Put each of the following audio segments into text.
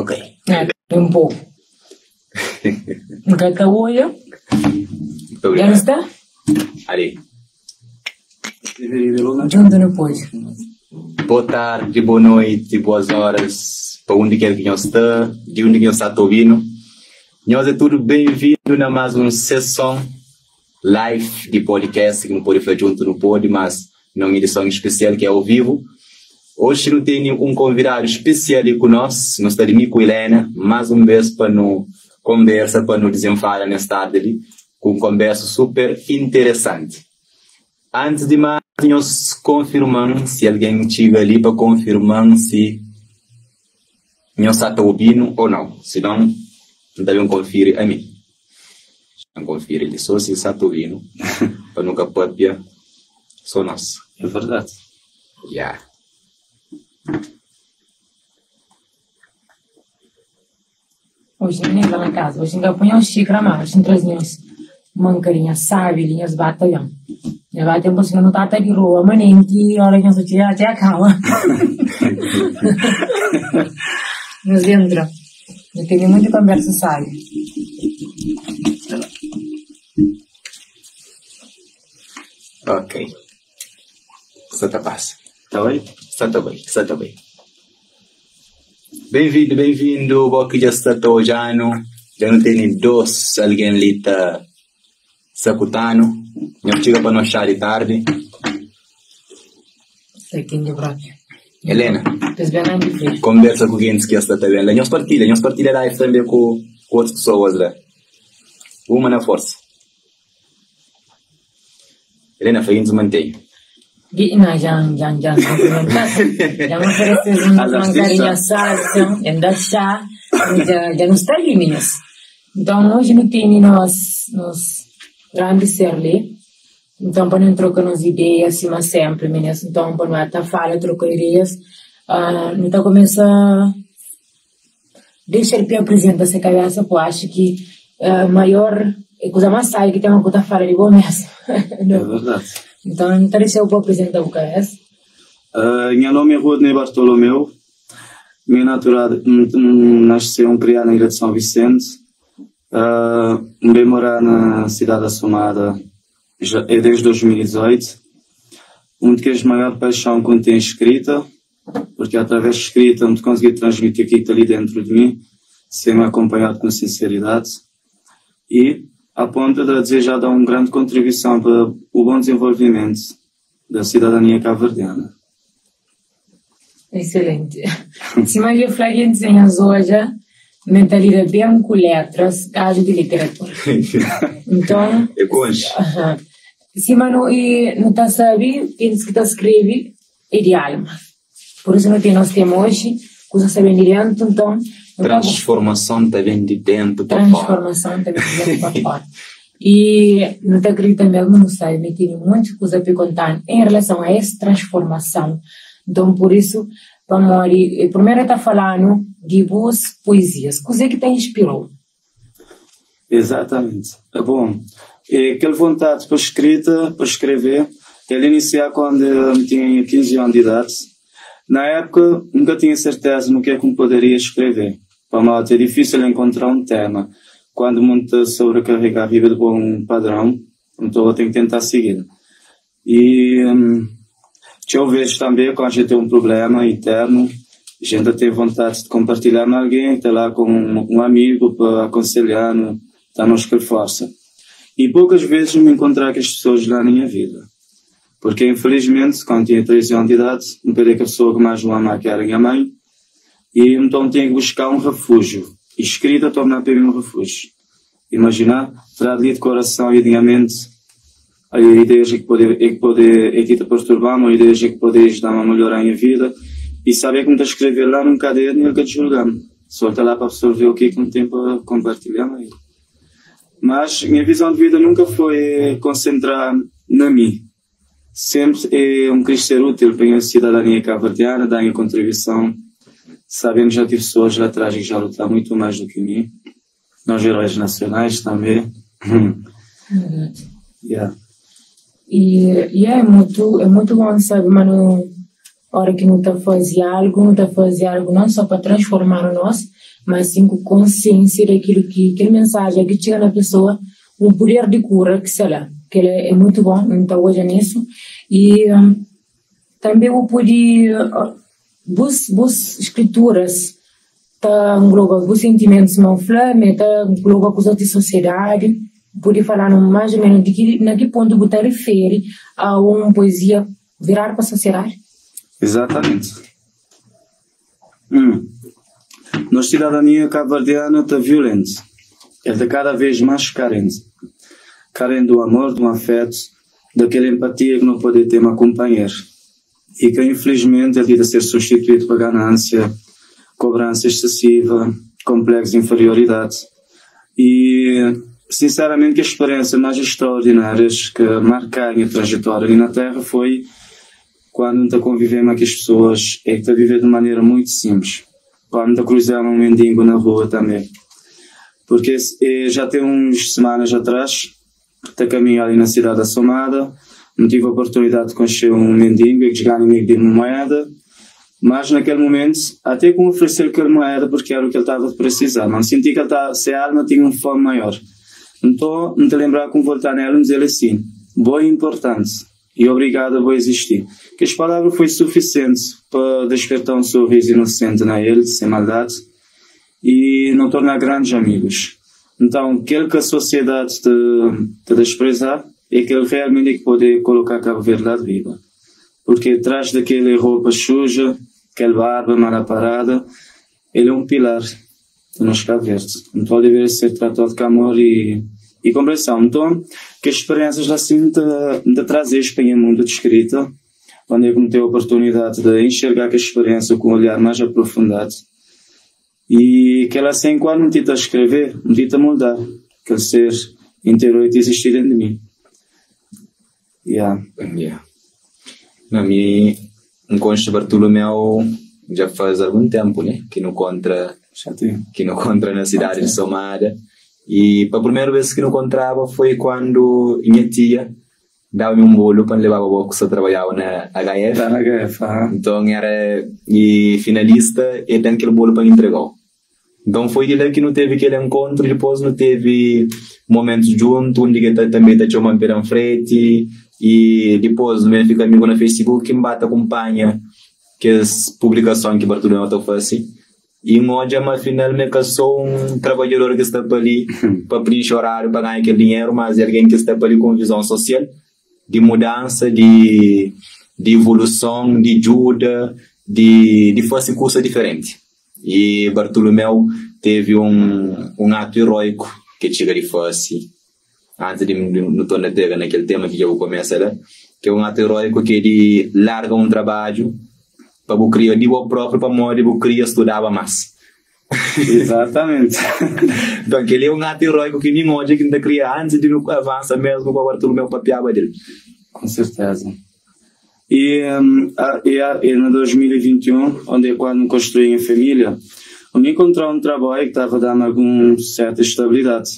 Ok. Um pouco. Gata olha. Já está? Ali. Junto no pós. Boa tarde, boa noite, boas horas, para onde quer que nós está, de onde que nós está ouvindo. Nós é tudo bem-vindo na mais uma sessão live de podcast, que não pode fazer junto no pod, mas numa edição especial que é ao vivo. Hoje não tem um convidado especial aí conosco, nós estamos com a Helena, mais uma vez para nos conversa, para nos desenfadar nesta tarde ali, com uma conversa super interessante. Antes de mais, nós confirmamos, se alguém estiver ali para confirmar se nós está ouvindo ou não. Se não, devem conferir a mim. Não conferir ele só se está ouvindo, para nunca pode só nós. É verdade. Yeah. Hoje nem lá na casa, hoje ainda põe uns xícaras mais, hoje trazia uns mancarinhas, sabe, linhas batalhão. E vai ter você não tá até de rua, mas nem que hora que eu tinha até a calma. Nos entra. Eu tenho muita conversa, sabe? Ok. Santa paz. Está bem? Está bem. Bem-vindo, o que já está já não tem dois, alguém ali está sacutando, não chega para nós achar de tarde. Sei quem de broque. Helena, Desbem conversa com quem que está vendo. Nós partilha live também com outras pessoas lá. Uma na força. Helena, foi isso mantém. Gina, já me ofereces umas mancarinhas salsa, ainda chá, já não está ali mesmo. Então, hoje não tem nos grandes serli, então, para não trocar as ideias, assim, mas sempre mesmo. Então, para não estar falando, trocar ideias, então começa a deixar ele apresentar essa cabeça, porque eu acho que maior, a coisa mais sai que tem uma coisa fora de bom mesmo. É verdade. Então, não deixa eu apresentar o cabeça. Meu nome é Rodney Bartolomeu, minha naturada, nasceu criado na Ilha de São Vicente, bem morar na cidade assomada desde 2018, onde que a maior paixão que tenho escrita, porque através de escrita eu consegui transmitir aquilo que está ali dentro de mim, sendo acompanhado com sinceridade, e a ponto de desejar dar uma grande contribuição para o bom desenvolvimento da cidadania cabo-verdiana. Excelente. Se mais eu falei que desenhas hoje, mentalidade bem com letras, caso de literatura. Então, é concha. Se não está sabe, pensa que está escreve, é de alma. Por isso nós temos hoje, coisas sabem de dentro, então... Transformação também de dentro para fora. Transformação também de dentro para fora. E não está acreditando mesmo, não sabe, me tem muita coisa para contar em relação a essa transformação. Então, por isso, vamos primeiro está falando de boas poesias. Coisa que te inspirou? Exatamente. É bom. Aquela vontade para escrever, ele iniciar quando eu tinha 15 anos de idade. Na época, nunca tinha certeza no que é que me poderia escrever. Para nós é difícil encontrar um tema. Quando muito sobrecarrega a vida de um padrão, então eu tenho que tentar seguir. E eu vejo também quando a gente tem um problema interno, a gente tem vontade de compartilhar com alguém, estar lá com um amigo para aconselhar, dar-nos aquela força. E poucas vezes me encontrar com as pessoas lá na minha vida. Porque, infelizmente, quando tinha 13 anos de idade, me perdi com a pessoa que mais me ama, que era a minha mãe, e então tinha que buscar um refúgio. E escrita torna para mim um refúgio. Imaginar, tirar ali de coração e de minha mente a ideias que te perturbam, ideias que podem ajudar a melhorar a minha vida, e saber como te escrever lá num caderno e ele que te julgamos. Só está lá para absorver o que não tem para compartilhar com ele. Mas minha visão de vida nunca foi concentrar na mim. Sempre é querer ser útil para a cidadania cabo-verdiana, dar a minha contribuição. Sabendo que já tive pessoas lá atrás que já lutaram muito mais do que mim. Nós heróis nacionais também. Yeah. E é muito bom, sabe, mano, hora que não está fazendo algo não só para transformar nós, mas sim com consciência daquilo que aquela mensagem que chega na pessoa, um poder de cura que sei lá, que ele é muito bom, então hoje é nisso. E também eu pude boas escrituras tá engloba os sentimentos não flame, tá engloba com a sociedade, pude falar mais ou menos de que ponto você refere a uma poesia virar para a sociedade. Exatamente. Nossa cidadania cabo-verdiana está violenta. Ela está cada vez mais carente. Carente do amor, do afeto, daquela empatia que não pode ter uma companheira. E que, infelizmente, é de ser substituído por ganância, cobrança excessiva, complexo de inferioridade. E, sinceramente, que as experiências mais extraordinárias que marcaram a trajetória ali na Terra foi quando está convivendo com as pessoas e que está a viver de maneira muito simples. Quando está cruzando um mendigo na rua também. Porque já tem uns semanas atrás, está caminhando ali na cidade da Somada, não tive a oportunidade de conhecer um mendigo que ganha de uma moeda, mas naquele momento, até como oferecer aquela moeda porque era o que ele estava a precisar, mas senti que ele estava, se a alma tinha uma fome maior. Então, me te lembrar como voltar nela e dizer assim, boa e importante, e obrigado por existir. Que as palavras foi suficiente para despertar um sorriso inocente na ele, sem maldade, e não tornar grandes amigos. Então, aquele que a sociedade te desprezar, é aquele realmente que pode colocar a verdade viva. Porque atrás daquela roupa suja, aquela barba mal aparada, ele é um pilar do nosso Cabo Verde. Então, deve ser tratado com amor e compreensão. Então, que as experiências assim de trazer para o mundo de escrita, onde eu tenho a oportunidade de enxergar a experiência com um olhar mais aprofundado. E que ela assim, quando me tenta escrever, me tenta moldar, aquele ser inteiro que existe dentro de mim. Na minha encontro Bartolomeu já faz algum tempo, né? Que não encontra na cidade de Somada. E a primeira vez que não encontrava foi quando minha tia dava-me um bolo para levar para que eu trabalhava na HF. Então era finalista e tem aquele bolo para entregar. Então foi de lá que não teve aquele encontro, depois não teve momentos juntos, onde também está chamando pela frente. E depois me fica amigo no Facebook que me bate acompanha que as publicações que Bartolomeu está fazendo. E hoje, mas finalmente eu sou um trabalhador que está ali para preencher horário, para ganhar aquele dinheiro, mas é alguém que está ali com visão social, de mudança, de evolução, de ajuda, de fazer coisas diferentes. E Bartolomeu teve um ato heróico que chega de fazer. Antes de não tornar terra naquele tema que eu começo, que é um ato heróico que ele larga um trabalho para o criar de o próprio para morrer o criar estudava mais. Exatamente. Então aquele é um ato heróico que nem hoje que ainda cria antes de não avançar mesmo com o Bartolomeu papiava dele. Com certeza. E em 2021, onde quando construí a família, eu me encontrei um trabalho que estava dando alguma certa estabilidade.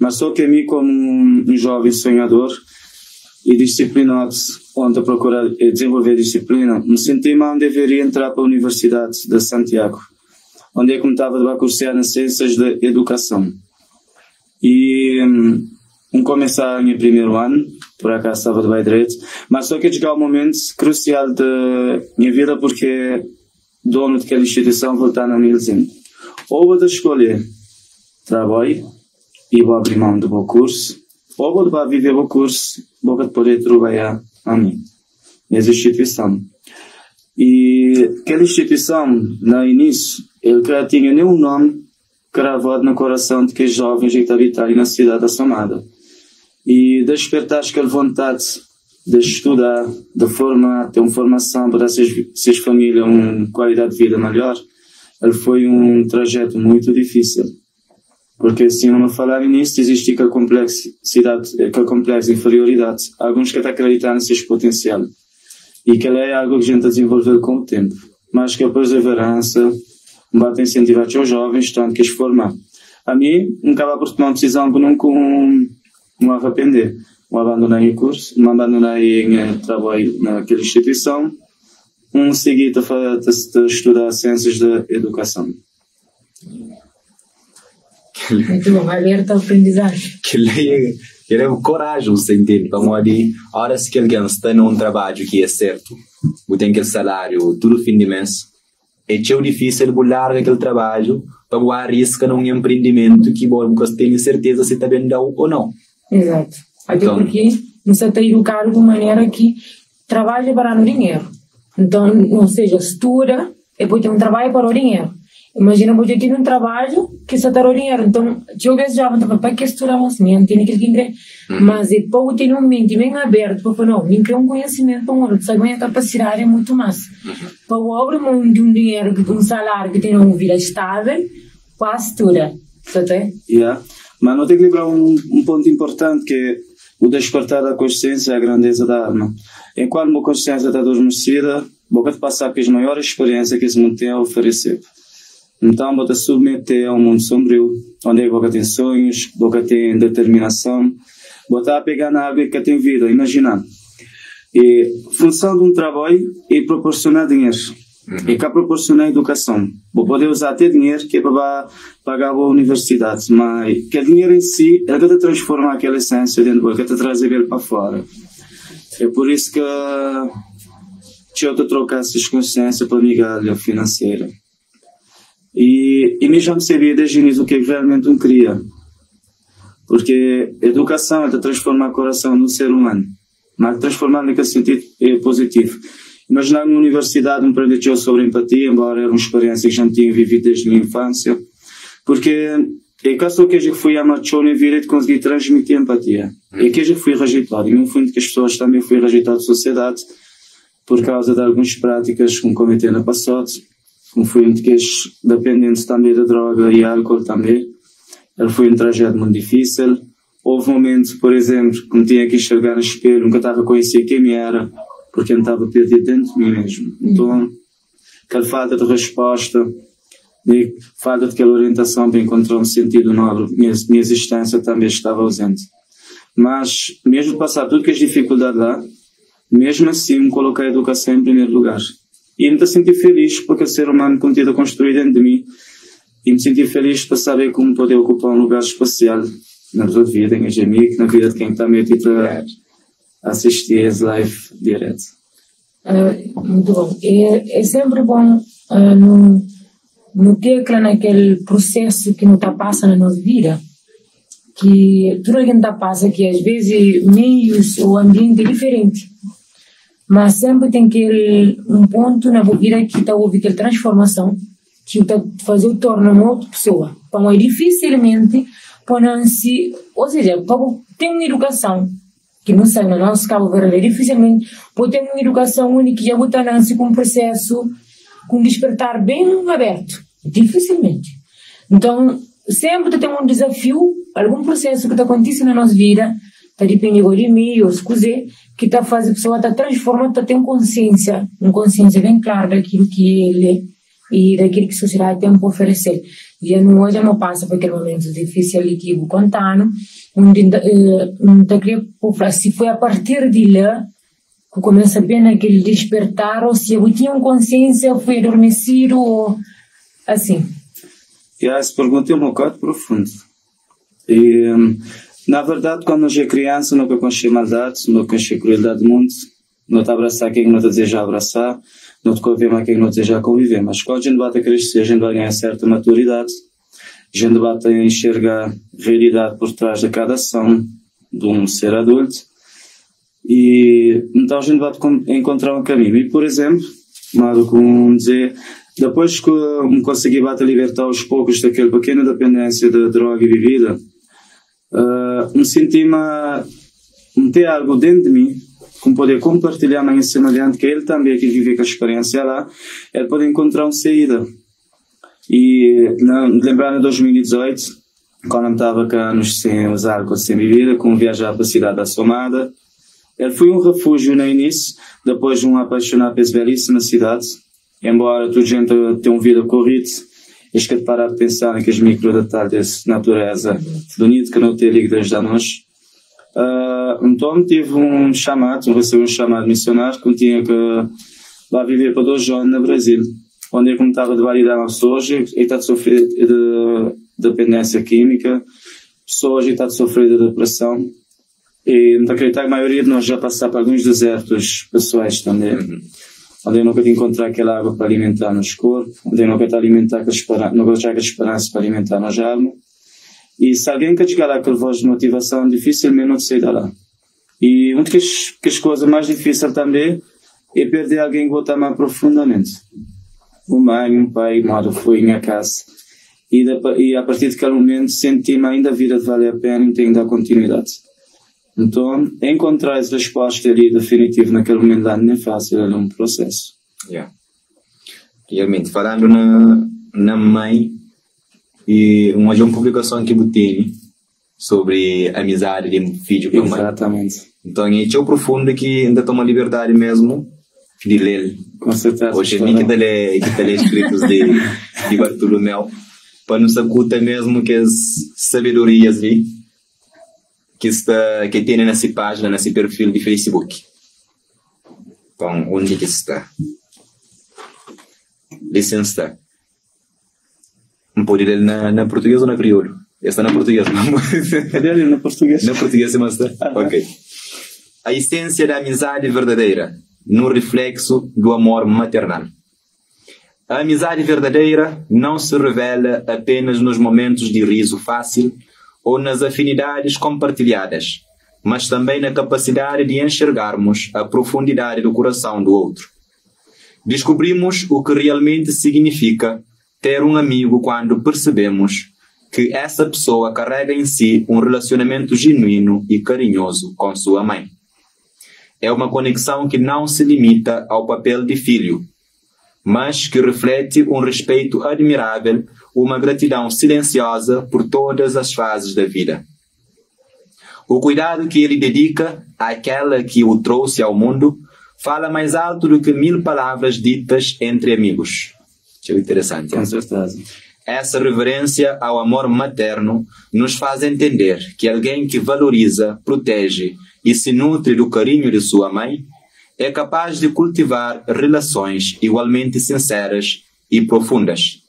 Mas só que a mim, como um jovem sonhador e disciplinado, onde procurar desenvolver disciplina, me senti mal onde deveria entrar para a Universidade de Santiago, onde eu estava a cursar nas ciências da educação. E começar o meu primeiro ano, por acaso estava de bem direito, mas só que chegou um momento crucial da minha vida, porque dono daquela instituição voltando a mim dizendo, ou vou escolher trabalho, e vou abrir mão do meu curso, ou vou viver o curso, vou poder trabalhar a mim, nessa instituição. E aquela instituição, no início, ele já tinha nenhum nome gravado no coração de que os jovens que habitavam na cidade da Somada. E despertar aquela vontade de estudar, de ter uma formação para essas famílias uma qualidade de vida melhor, ele foi um trajeto muito difícil. Porque se não falar nisso, existe aquela complexidade, aquela complexa inferioridade. Alguns que estão acreditando nesse potencial. E que é algo que a gente desenvolveu com o tempo. Mas que a perseverança vai incentivar os jovens, tanto que os formar. A mim, não acaba por tomar uma decisão que nunca me arrepender. Me abandonei o curso, me abandonei em trabalho naquela instituição, segui a estudar ciências da educação. Muito bom, alerta ao aprendizagem. Que é coragem, você entende? Então, a hora que alguém está num trabalho que é certo, tem aquele salário todo fim de mês, é difícil largar aquele trabalho para arriscar num empreendimento que você tem certeza se está bem ou não. Exato. Até então, porque você está educado de maneira que trabalha para o dinheiro. Então, ou seja, estuda e depois tem um trabalho para o dinheiro. Imagina, você tem um trabalho que você está o dinheiro. Então, eu desejava, para que estudar mais? Não tem aquele que quer. Mas depois tem um mente bem aberto para falar, não, tem um conhecimento para o outro, sabe, minha capacidade é muito mais. Para o abrir mão de um dinheiro, de um salário que tem uma vida estável, para estudar. Sabe? Yeah. Mas não tem que lembrar um ponto importante que é o despertar da consciência e a grandeza da alma. Enquanto a consciência está adormecida, vou te passar pelas maiores experiências que esse mundo tem a oferecer. Então, vou te submeter a um mundo sombrio, onde você tem sonhos, você tem determinação, você está a pegar na água que tem vida, imagina. E função de um trabalho é proporcionar dinheiro. E que proporcionar educação. Vou poder usar até dinheiro que é para pagar a universidade, mas que dinheiro em si é que te transforma aquela essência dentro de você, que te traz ele para fora. É por isso que eu te trocar essas consciências para migalha financeira. E mesmo saber desde o início o que realmente queria. Porque a educação é de transformar o coração do ser humano, mas transformar naquele sentido é positivo. Imaginar na universidade um aprendeu sobre empatia, embora era uma experiência que já tinha vivido desde a minha infância, porque é caso que eu fui amador na vida de conseguir transmitir empatia. É que eu fui rejeitado, e no fundo que as pessoas também fui rejeitado da sociedade por causa de algumas práticas que cometei no passado, como fui que dependente também da droga e álcool também. Ele foi um trajeto muito difícil. Houve momentos, por exemplo, que me tinha que enxergar no espelho, nunca estava a conhecer quem me era, porque eu estava perdido dentro de mim mesmo. Então, aquela falta de resposta, falta de aquela orientação para encontrar um sentido nobre, minha existência também estava ausente. Mas, mesmo passar tudo que as dificuldades lá, mesmo assim, me coloquei a educação em primeiro lugar. E me senti feliz porque o ser humano contido a construir dentro de mim, e me senti feliz para saber como poder ocupar um lugar especial na sua vida, em Ajami, na vida de quem está meio a assistir esse live direto. Muito bom. É sempre bom no tecla naquele processo que não está passando na nossa vida, que tudo que está passando aqui, às vezes, meios ou ambiente é diferente. Mas sempre tem um ponto na vida que está ouvindo aquela transformação, que está fazendo o torno uma outra pessoa. Então, é dificilmente, ou seja, para ter uma educação, que não sei, no nosso Cabo Verde, dificilmente pode ter uma educação única que já está com um processo, com um despertar bem aberto. Dificilmente. Então, sempre tem um desafio, algum processo que está acontecendo na nossa vida, está dependendo de mim, ou se que está fazendo a pessoa estar transformando, está tendo uma consciência bem clara daquilo que ele é e daquilo que a sociedade tem para oferecer. E hoje não passa por aquele momento difícil que eu contando, onde se foi a partir de lá que começa bem aquele despertar, ou se eu tinha uma consciência, foi adormecido, ou assim. Essa pergunta é um bocado profunda. E, na verdade, quando nós é criança, nunca conhece maldade, nunca conhece crueldade do mundo, não te abraçar quem não te deseja abraçar, não te conviver mais quem não te deseja conviver. Mas quando a gente vai a crescer, a gente vai ganhar certa maturidade, a gente vai a enxergar a realidade por trás de cada ação de um ser adulto, e então a gente vai encontrar um caminho. E, por exemplo, como dizer, depois que me consegui libertar aos poucos daquela pequena dependência de droga e bebida, me senti ter algo dentro de mim, como poder compartilhar mais em cima adiante, que ele também que vive com a experiência lá, ele pode encontrar uma saída. E lembrando de 2018, quando eu estava cá sem usar álcool, sem bebida, com viajar para a cidade da Somada, ele foi um refúgio no início, depois de um apaixonar pela belíssima cidade, embora toda a gente tenha uma vida corrida, acho que parar de pensar naqueles micro detalhes de natureza bonito que não tem liga desde a nós. Então tive recebi um chamado missionário que tinha que lá viver para 2 anos no Brasil, onde eu estava de validar uma pessoa e está a sofrer de dependência química, pessoas que estão a sofrer de depressão. E não acredito que a maioria de nós já passou por alguns desertos pessoais também. Onde eu nunca te encontrar aquela água para alimentar nos corpos, onde eu nunca te alimentar aquela esperança para alimentar nos almas. E se alguém quer chegar àquela voz de motivação, dificilmente não sai de lá. E uma das coisas mais difíceis também é perder alguém que você ama profundamente. Uma mãe, um pai, uma foi em minha casa. E a partir daquele momento senti-me ainda a vida de valer a pena e tem de dar continuidade. Então, encontrar essa resposta ali definitiva naquele momento lá não é fácil, é um processo. Yeah. Realmente, falando na mãe, e uma publicação que eu tenho sobre a amizade de filho com a mãe. Exatamente. Então, é tão profundo que ainda toma liberdade mesmo de ler. Com certeza. Hoje é que está escritos de Bartolomeu, para nos acutar mesmo que as sabedorias ali que tem nessa página, nesse perfil de Facebook. Então, onde que está? Licença. Não pode ler na português ou na crioulo? Está na português, não? Cadê ali na português? Na português, mas está? Ok. A essência da amizade verdadeira, no reflexo do amor maternal. A amizade verdadeira não se revela apenas nos momentos de riso fácil ou nas afinidades compartilhadas, mas também na capacidade de enxergarmos a profundidade do coração do outro. Descobrimos o que realmente significa ter um amigo quando percebemos que essa pessoa carrega em si um relacionamento genuíno e carinhoso com sua mãe. É uma conexão que não se limita ao papel de filho, mas que reflete um respeito admirável, uma gratidão silenciosa por todas as fases da vida. O cuidado que ele dedica àquela que o trouxe ao mundo fala mais alto do que 1000 palavras ditas entre amigos. Isso é interessante. Com certeza. Essa reverência ao amor materno nos faz entender que alguém que valoriza, protege e se nutre do carinho de sua mãe é capaz de cultivar relações igualmente sinceras e profundas.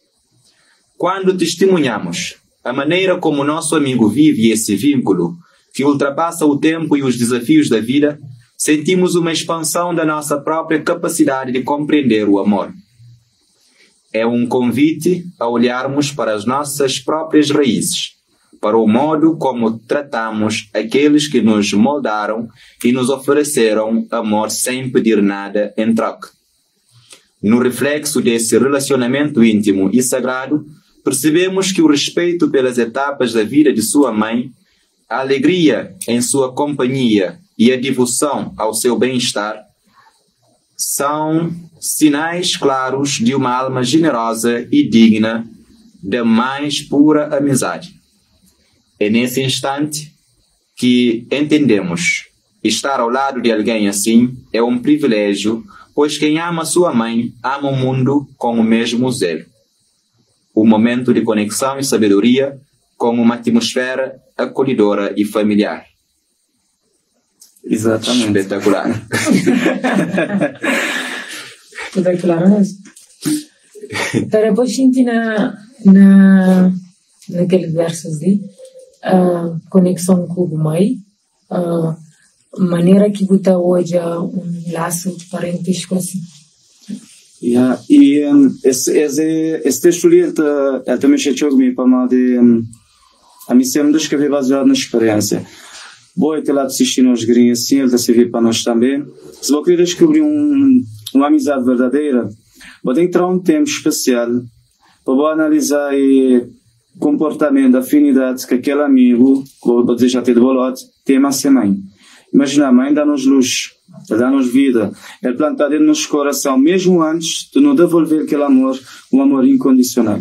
Quando testemunhamos a maneira como nosso amigo vive esse vínculo, que ultrapassa o tempo e os desafios da vida, sentimos uma expansão da nossa própria capacidade de compreender o amor. É um convite a olharmos para as nossas próprias raízes, para o modo como tratamos aqueles que nos moldaram e nos ofereceram amor sem pedir nada em troca. No reflexo desse relacionamento íntimo e sagrado, percebemos que o respeito pelas etapas da vida de sua mãe, a alegria em sua companhia e a devoção ao seu bem-estar são sinais claros de uma alma generosa e digna da mais pura amizade. É nesse instante que entendemos estar ao lado de alguém assim é um privilégio, pois quem ama sua mãe ama o mundo com o mesmo zelo. Um momento de conexão e sabedoria com uma atmosfera acolhedora e familiar. Exatamente. Espetacular. Espetacular mesmo. Pero depois senti naqueles versos de conexão com o mãe, maneira que você hoje laço parentesco assim. Yeah. E esse texto ali ele também chegou comigo para mal de a missão de escrever baseado na experiência. Boa ter lá de assistir aos gringos assim, ele está a servir para nós também. Se você querer descobrir uma amizade verdadeira, você tem que ter um tempo especial para analisar o comportamento, a afinidade que aquele amigo, que eu vou dizer já ter de bolote, tem a sua mãe. Imagina, a mãe dá-nos luz, dá-nos vida, ele planta dentro do nosso coração, mesmo antes de nos devolver aquele amor, um amor incondicional.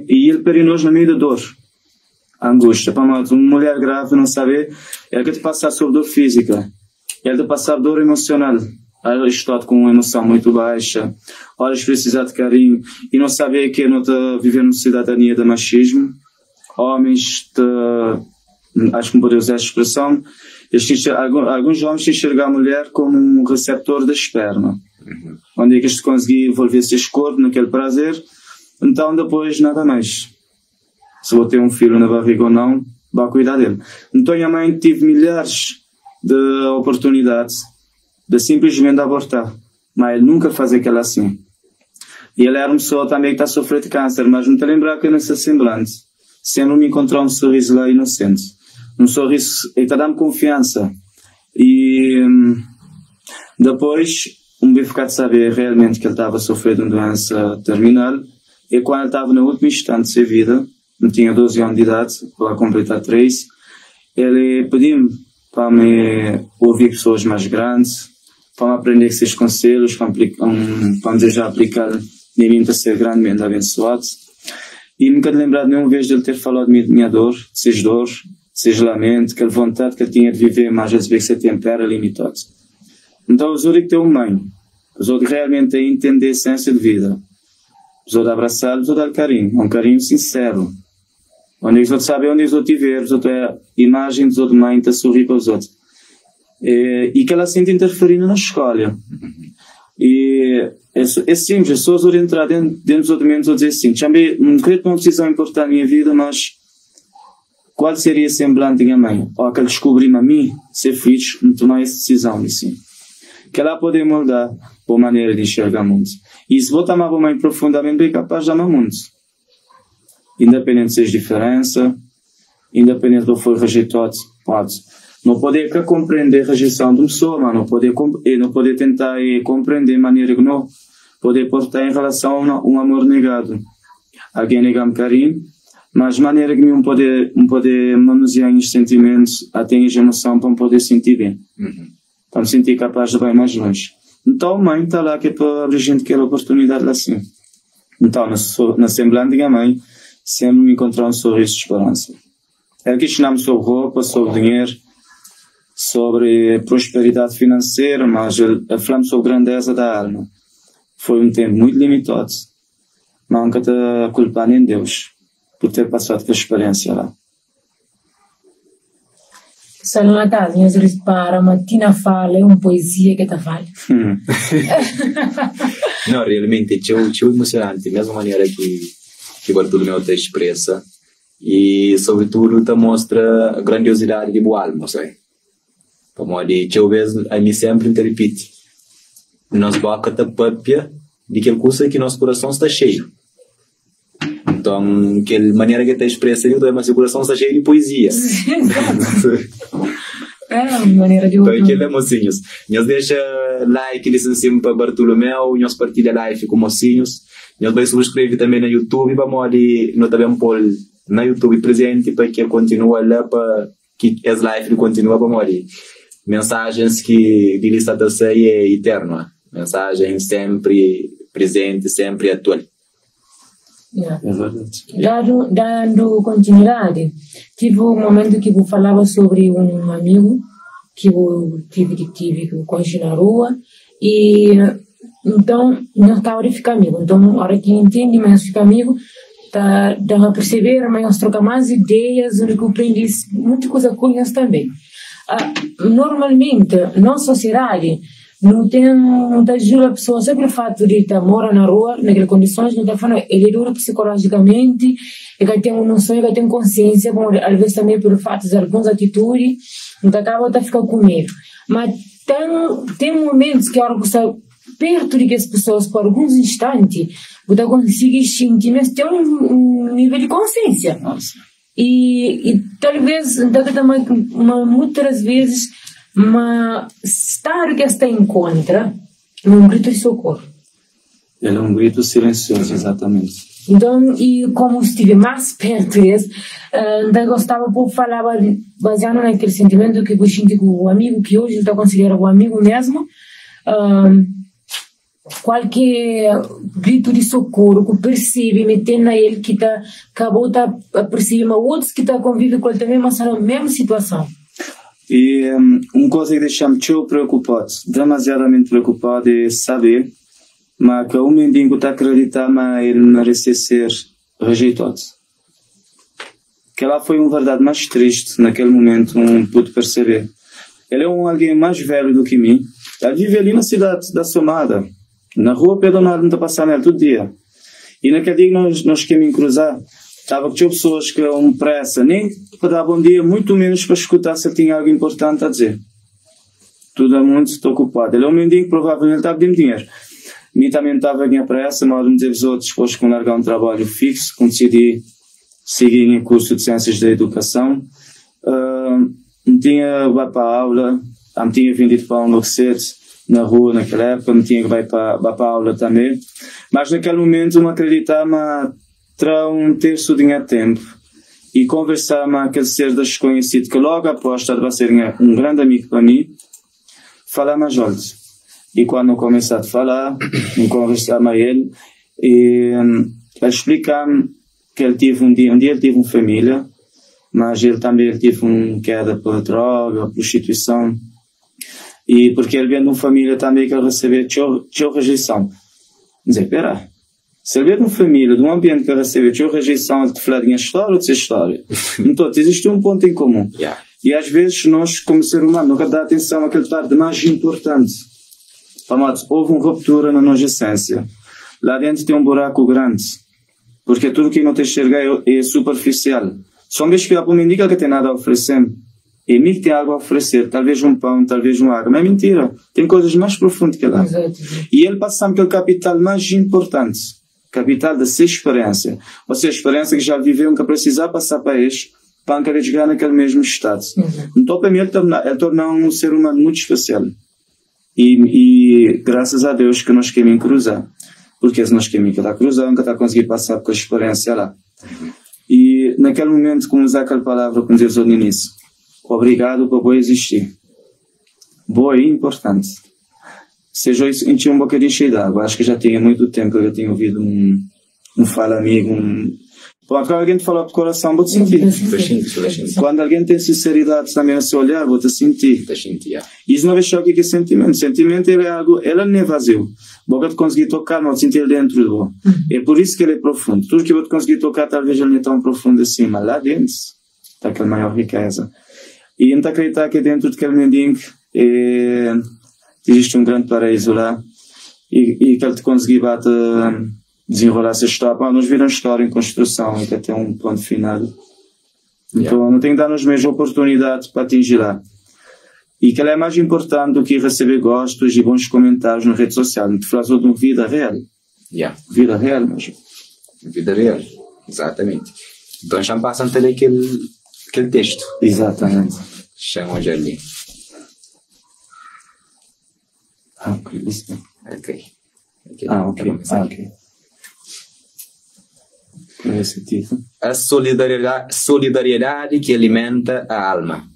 E ele perde nós no meio da dor, a angústia. Para uma mulher grave não saber, ele quer te passar sobre dor física, ele te passar dor emocional. Eles estão com uma emoção muito baixa, eles precisam de carinho, e não saber que não está vivendo cidadania de machismo. Homens, acho que não podemos usar essa expressão, alguns homens enxergam a mulher como um receptor da esperma, onde é que isto conseguir envolver-se esse corpo naquele prazer, então depois nada mais. se vou ter um filho na barriga ou não, vai cuidar dele. Então a mãe tive milhares de oportunidades de simplesmente abortar, mas ele nunca faz aquilo assim. E ele era uma pessoa também que está a sofrer de câncer, mas não te lembrar que nesse semblante, sempre me encontrar um sorriso lá inocente. Um sorriso que está dando confiança. E depois, me ficar de saber realmente que ele estava a sofrer de uma doença terminal. E quando ele estava no último instante de sua vida, eu tinha 12 anos de idade, para completar 3, ele pediu-me para me ouvir pessoas mais grandes, para me aprender esses conselhos, para me desejar aplicar em mim para ser grandemente abençoado. E nunca te lembrar nenhuma vez de ele ter falado de minha dor, de seus dores, de seus lamentos, aquela vontade que ele tinha de viver, mas às vezes esse tempo era limitado. Então, os outros que têm uma mãe, os outros realmente a entender a essência de vida, os outros abraçar, os outros dar carinho, um carinho sincero. Onde os outros sabem onde os outros te ver, os outros é a imagem dos outros mãe, está a sorrir para os outros. E que ela sente interferindo na escolha. E é simples, as pessoas vão entrar dentro dos outros momentos e dizer assim, também não creio que uma decisão importante na minha vida, mas qual seria a semblante da minha mãe? Ou aquele descobrir-me a mim, ser filho, me tomar essa decisão, assim. Que ela pode moldar a maneira de enxergar o mundo. E se vou amar a mãe profundamente, bem capaz de amar o mundo. Independente de seja diferença, independente do que foi rejeitado, pode. Não poder compreender a rejeição de uma pessoa, mas não poder tentar compreender a maneira que não poder portar em relação a um amor negado. Alguém nega-me carinho, mas de maneira que não poder manusear os sentimentos, até as emoções para me poder sentir bem. Para me sentir capaz de ir mais longe. Então a mãe está lá que é para abrir gente aquela oportunidade assim. Então na semblante da mãe, sempre me encontrar um sorriso de esperança. Ela que ensinar-me sobre roupa, sobre dinheiro, sobre prosperidade financeira, mas a falar sobre grandeza da alma. Foi um tempo muito limitado. Mas nunca te culpar nem Deus por ter passado com a experiência lá. Salvatore, minhas para mattina fala é uma poesia que está fala. Não, realmente, é emocionante, mesma maneira que Bartolomeu te expressa, e sobretudo te mostra a grandiosidade de boa alma, sabe? Como de eu vejo a mim sempre te repite, nós boca te papia de que coisa que nosso coração está cheio. Então, que maneira que te expressa, mas o coração está cheio de poesia. É uma maneira de então, aquele é mocinhos. Nós deixa like em cima para Bartolomeu, nós partilha live com mocinhos. Nós vai subscrever também no YouTube, vamos ali, nós também pôr na YouTube presente para que continue lá, para que as lives continuem, vamos ali. Mensagens que de lista da série é eterna. Mensagem sempre presente, sempre atual. Yeah. Dando continuidade, tive um momento que eu falava sobre um amigo que eu tive que conhecer na rua, e então nós estávamos a ficar amigos. Então, na hora que entende, mas fica amigo, dá a perceber, mas nós trocamos mais ideias, onde eu aprendi muita coisa com eles também. Normalmente, na sociedade, não te ajuda a pessoa, só pelo fato de estar mora na rua, naquelas condições, não está falando, ele é duro psicologicamente, ele tem uma noção, ele tem consciência, bom, às vezes também pelo fato de algumas atitudes, não acaba de ficar com medo. Mas tem momentos que a hora que você está perto de as pessoas por alguns instantes, você consegue sentir, mas tem um nível de consciência. Nossa. E talvez, muitas vezes, mas estar que está em contra é um grito de socorro. Ele é um grito silencioso, exatamente. Então, e como estive mais perto deles, então gostava por falar baseado naquele sentimento que eu senti com o amigo, que hoje eu considero o amigo mesmo, qualquer grito de socorro que percebe, metendo a ele que acabou de perceber, mas outros que convivem com ele também, mas na mesma situação. E uma coisa que deixa-me preocupado, demasiadamente preocupado, é saber mas que o mendigo está a acreditar, mas ele merece ser rejeitado. Que ela foi uma verdade mais triste naquele momento, pude perceber. Ele é alguém mais velho do que mim. Ele vive ali na cidade da Somada, na rua pedonal, não está passando ele todo dia. E naquele dia nós queremos cruzar, Estava com pessoas que iam pressa, nem para dar bom dia, muito menos para escutar se ele tinha algo importante a dizer. Tudo é muito, estou ocupado. Ele é um mendigo, provavelmente estava pedindo dinheiro. Mim também estava em pressa, mas me dizer os outros, depois com largar um trabalho fixo, quando decidi seguir em curso de Ciências da Educação, me tinha vai para a aula, me tinha vendido pão no Receite, na rua naquela época, me tinha que ir para a aula também. Mas naquele momento me acreditava terá um terço de tempo e conversar com aquele ser desconhecido que logo após vai ser um grande amigo para mim, falar mais alto. E quando eu comecei a falar, eu conversar com ele, e ele explicar-me que ele teve um dia ele teve uma família, mas ele também teve uma queda por droga, prostituição, e porque ele vem de uma família também que ele recebeu tinha rejeição. Dizer, espera, se ele vem de uma família, de um ambiente que ele recebeu tinha rejeição, ele te falar de minha história ou de sua história? Então, existe um ponto em comum. Yeah. E às vezes nós, como ser humano, nunca dá atenção àquele parte mais importante. Amados, houve uma ruptura na nossa essência. Lá dentro tem um buraco grande. Porque tudo que não te enxerga é superficial. Só um vez que para um mendigo que tem nada a oferecer. E mim que tem algo a oferecer. Talvez um pão, talvez uma água. Mas é mentira. Tem coisas mais profundas que lá. E ele passa aquele capital mais importante. Capital da sua experiência. Ou seja, a experiência que já viveu, que precisar passar para eles, para querer chegar naquele mesmo estado. Então, para mim, ele torna um ser humano muito especial. E graças a Deus que nós queremos cruzar. Porque se nós queremos cruzar, nunca está a conseguir passar com a experiência lá. E naquele momento, como usar aquela palavra que Deus no início, obrigado por boa existir. Boa e importante. Seja isso, enchi um bocadinho cheio de água. Acho que já tinha muito tempo que eu tinha ouvido um fala amigo, quando alguém te fala de coração, vou-te sentir. Quando alguém tem sinceridade também no seu olhar, vou-te sentir. E isso não é só o que é sentimento. Sentimento é algo, ele não é vazio. Vou te conseguir tocar, não sentir dentro de você. É por isso que ele é profundo. Tudo que eu vou te conseguir tocar, talvez ele não é tão profundo assim, mas lá dentro está aquela maior riqueza. E então acreditar que dentro daquele mendigo existe um grande paraíso lá e que ele te conseguir desenrolar essa história. Nós viramos história em construção e que até um ponto final. Então não tem que dar as mesmas oportunidades para atingir lá. E que ela é mais importante do que receber gostos e bons comentários na rede social. Não te falas de uma vida real. Vida real, mas... Vida real, exatamente. Então já passam até aquele texto. Exatamente. Chamam já ali. Ok. A solidariedade que alimenta a alma.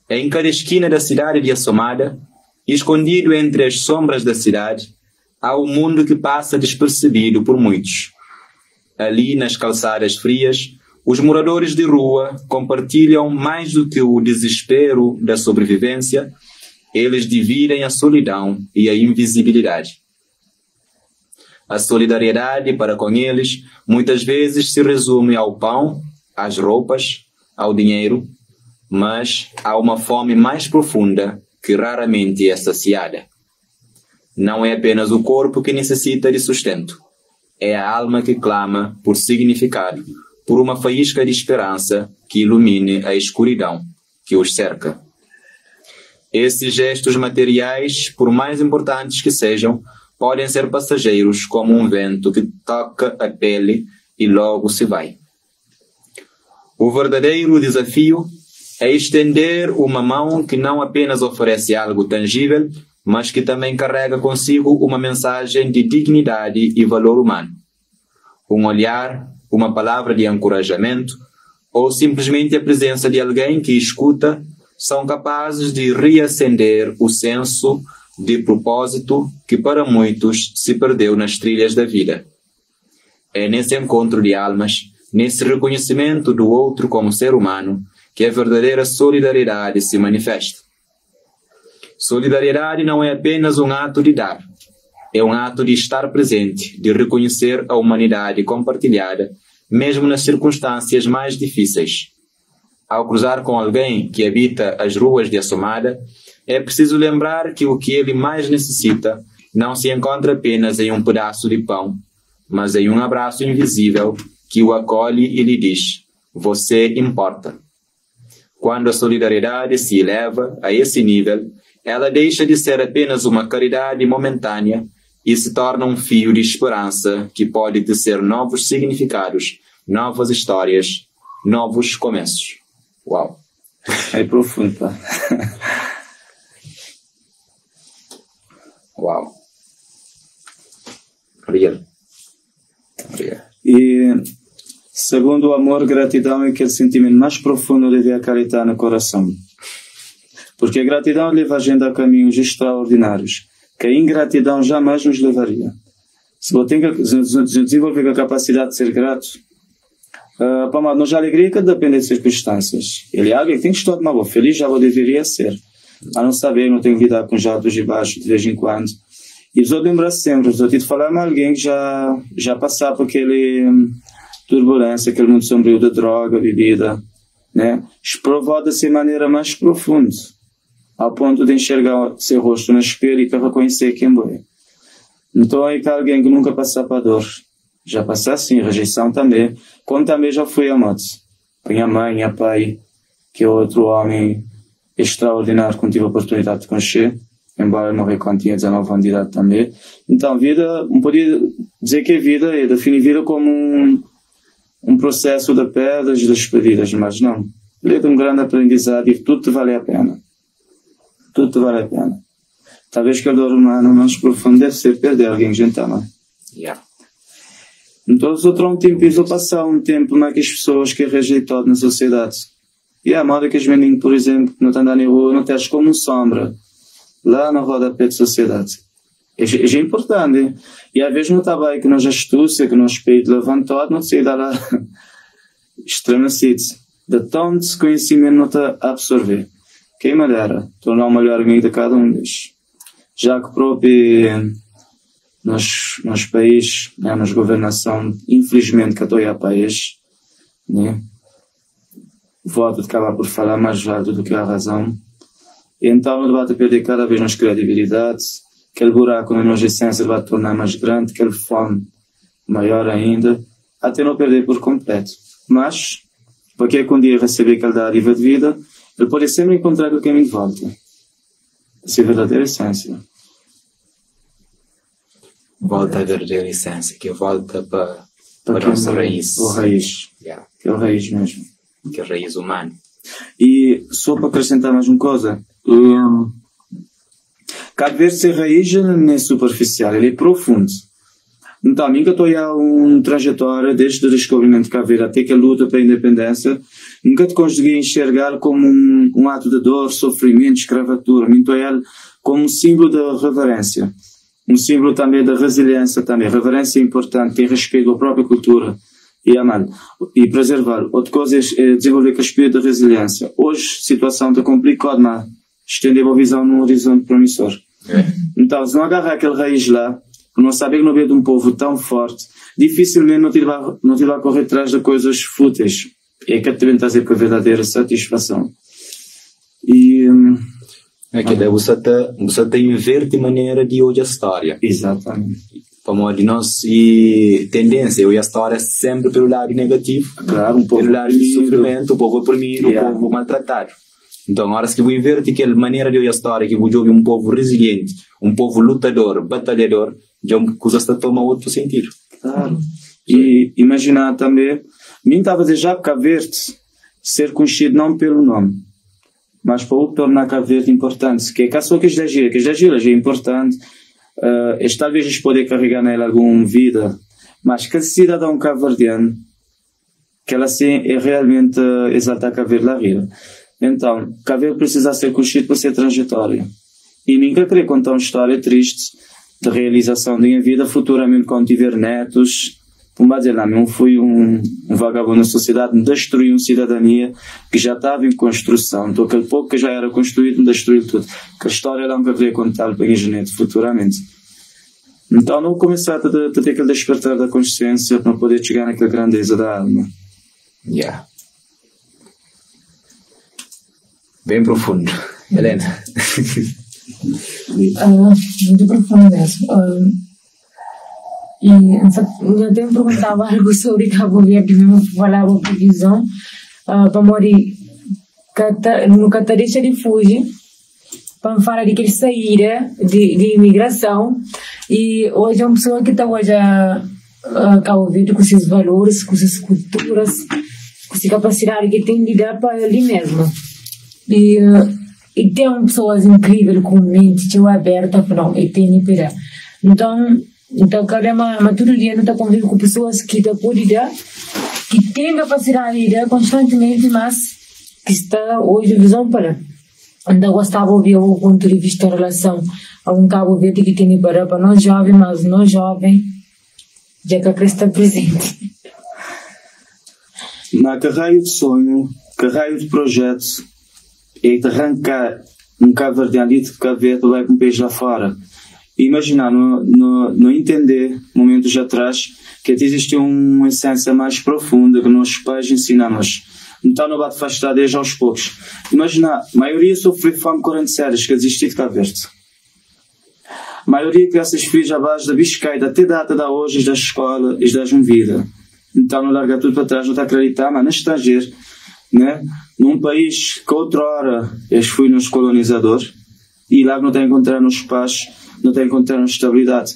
Em cada esquina da cidade de Assomada, escondido entre as sombras da cidade, há um mundo que passa despercebido por muitos. Ali, nas calçadas frias, os moradores de rua compartilham mais do que o desespero da sobrevivência, eles dividem a solidão e a invisibilidade. A solidariedade para com eles muitas vezes se resume ao pão, às roupas, ao dinheiro, mas há uma fome mais profunda que raramente é saciada. Não é apenas o corpo que necessita de sustento, é a alma que clama por significado, por uma faísca de esperança que ilumine a escuridão que os cerca. Esses gestos materiais, por mais importantes que sejam, podem ser passageiros como um vento que toca a pele e logo se vai. O verdadeiro desafio é estender uma mão que não apenas oferece algo tangível, mas que também carrega consigo uma mensagem de dignidade e valor humano. Um olhar, uma palavra de encorajamento, ou simplesmente a presença de alguém que escuta, são capazes de reacender o senso de propósito que para muitos se perdeu nas trilhas da vida. É nesse encontro de almas, nesse reconhecimento do outro como ser humano, que a verdadeira solidariedade se manifesta. Solidariedade não é apenas um ato de dar, é um ato de estar presente, de reconhecer a humanidade compartilhada, mesmo nas circunstâncias mais difíceis. Ao cruzar com alguém que habita as ruas de Assomada, é preciso lembrar que o que ele mais necessita não se encontra apenas em um pedaço de pão, mas em um abraço invisível que o acolhe e lhe diz: você importa. Quando a solidariedade se eleva a esse nível, ela deixa de ser apenas uma caridade momentânea e se torna um fio de esperança que pode tecer novos significados, novas histórias, novos começos. Uau! É profundo, pá. Uau! Obrigado. E segundo o amor, gratidão é aquele sentimento mais profundo de ver a caridade no coração. Porque a gratidão leva a gente a caminhos extraordinários, que a ingratidão jamais nos levaria. Se você tem que desenvolver a capacidade de ser grato, para nós a alegria que depende das circunstâncias. Ele é alguém que tem que estar de uma boa, feliz já deveria ser. A não saber, não tenho que lidar com jatos de baixo de vez em quando. E eu lembro sempre, eu tive de falar com alguém que já passava por aquele turbulência, aquele mundo sombrio da droga, bebida, né? Provou de maneira mais profunda, ao ponto de enxergar seu rosto no espelho e para reconhecer quem é. Então é que alguém que nunca passou para dor, já passou assim, rejeição também, como também já foi amado. Minha mãe, a pai, que é outro homem extraordinário que tive a oportunidade de conhecer, embora morri quando tinha 19 anos de idade também. Então, vida, não podia dizer que é vida, é definir vida como um processo de perdas e despedidas, mas não. Ele é de um grande aprendizado e tudo te vale a pena. Tudo te vale a pena. Talvez que a dor humana mais profunda deve ser perder alguém que a gente ama. Yeah. Então, os outros vão passar um tempo mais que as pessoas que é rejeitado na sociedade. E a moda que os meninos, por exemplo, não estão andando na rua, não tens como sombra lá na rodapé da sociedade. É importante. E às vezes não está bem que nós astúcia, que nós peito levantado, não sei dar lá estremecido. De tanto conhecimento não está a absorver. Quem me dera tornar o melhor amigo de cada um deles. Já que próprio nos países, né, nas governação, infelizmente que estou a país, né, o voto acaba por falar mais alto do que a razão. E então ele vai perder cada vez mais credibilidade, aquele buraco na nossa essência vai tornar mais grande, aquele fome maior ainda, até não perder por completo. Mas, porque que um dia receber aquela dádiva de vida, ele pode sempre encontrar o caminho de volta. Essa é a verdadeira essência. Volta a verdadeira essência, que volta para a nossa raiz. O raiz. Yeah. Que é o raiz mesmo. Que é a raiz humana. E só para acrescentar mais uma coisa, Cabo Verde ser raiz não é superficial, ele é profundo. Então, a mim que estou a uma trajetória desde o descobrimento de Cabo Verde até que a luta para a independência, nunca te consegui enxergar como um ato de dor, sofrimento, escravatura. A mim estou como um símbolo da reverência, um símbolo também da resiliência também. A reverência é importante, ter respeito à própria cultura e amar e preservar. Outra coisa é desenvolver o espírito da resiliência. Hoje a situação está complicada, mas estender a visão num horizonte promissor. Então, se não agarrar aquele raiz lá, por não saber que não veio de um povo tão forte, dificilmente não te vai correr atrás de coisas fúteis. É que te vem trazer com a verdadeira satisfação. E é que você está inverter de maneira de hoje a história. Exatamente. Como de nossa tendência, eu a história sempre pelo lado negativo. Claro, um pouco pelo lado de sofrimento, o povo oprimido, o povo maltratado. Então, horas que vou inverter aquela maneira de olhar a história, que vou jogar um povo resiliente, um povo lutador, batalhador, já uma coisa está a tomar outro sentido. Claro. E imaginar também, mim estava a dizer que Cabo Verde ser conhecido não pelo nome, mas para o tornar Cabo Verde importante, que é só que as da gira é importante, talvez poder carregar nela alguma vida, mas cada cidadão cabo-verdiano, que ela sim é realmente exaltar Cabo Verde lá vida. Então, Cabo Verde precisa ser conhecido por ser trajetória. E nunca queria contar uma história triste de realização da minha vida futuramente quando tiver netos. Como dizer, não fui um vagabundo na sociedade, me destruí uma cidadania que já estava em construção. Então, aquele pouco que já era construído, me destruiu tudo. Que a história não queria contar para a minha neto futuramente. Então, não começar a ter aquele despertar da consciência para poder chegar naquela grandeza da alma. Yeah. Bem profundo. Helena. Muito profundo mesmo. E eu tenho perguntado algo sobre Cabo Verde, mesmo falava previsão, para morir no Catarina de Fuji, para falar de que ele saíra de imigração, e hoje é uma pessoa que está hoje a Cabo Verde com seus valores, com suas culturas, com essa capacidade que tem de dar para ele mesmo. E tem pessoas incríveis com mente aberta, não, e tem para. Então cada todo dia não está convivendo com pessoas que te podem dar, que têm capacidade de dar constantemente, mas que está hoje visão para. Então gostava de ouvir o ponto de vista em relação a um Cabo Verde que tem para nós jovens, mas nós jovens já que está presente. Na carreira de sonho, carreira de projeto, é de arrancar um Cabo Verde ali de Cabo Verde vai com o país lá fora. E imaginar, no entender, momentos atrás, que existe uma essência mais profunda que nossos pais ensinam-nos. Não está no bate afastado desde aos poucos. Imagina, a maioria sofreu fome 40 séries que existe de Cabo Verde. A maioria que essas filhos abaixo da biscaida, até data da hoje, da escola, e das vida. Então não larga tudo para trás, não está a acreditar, mas não está a agir, né? Num país que outrora eles fui nos colonizadores, e lá não está a encontrar nos pais, não está a encontrar estabilidade.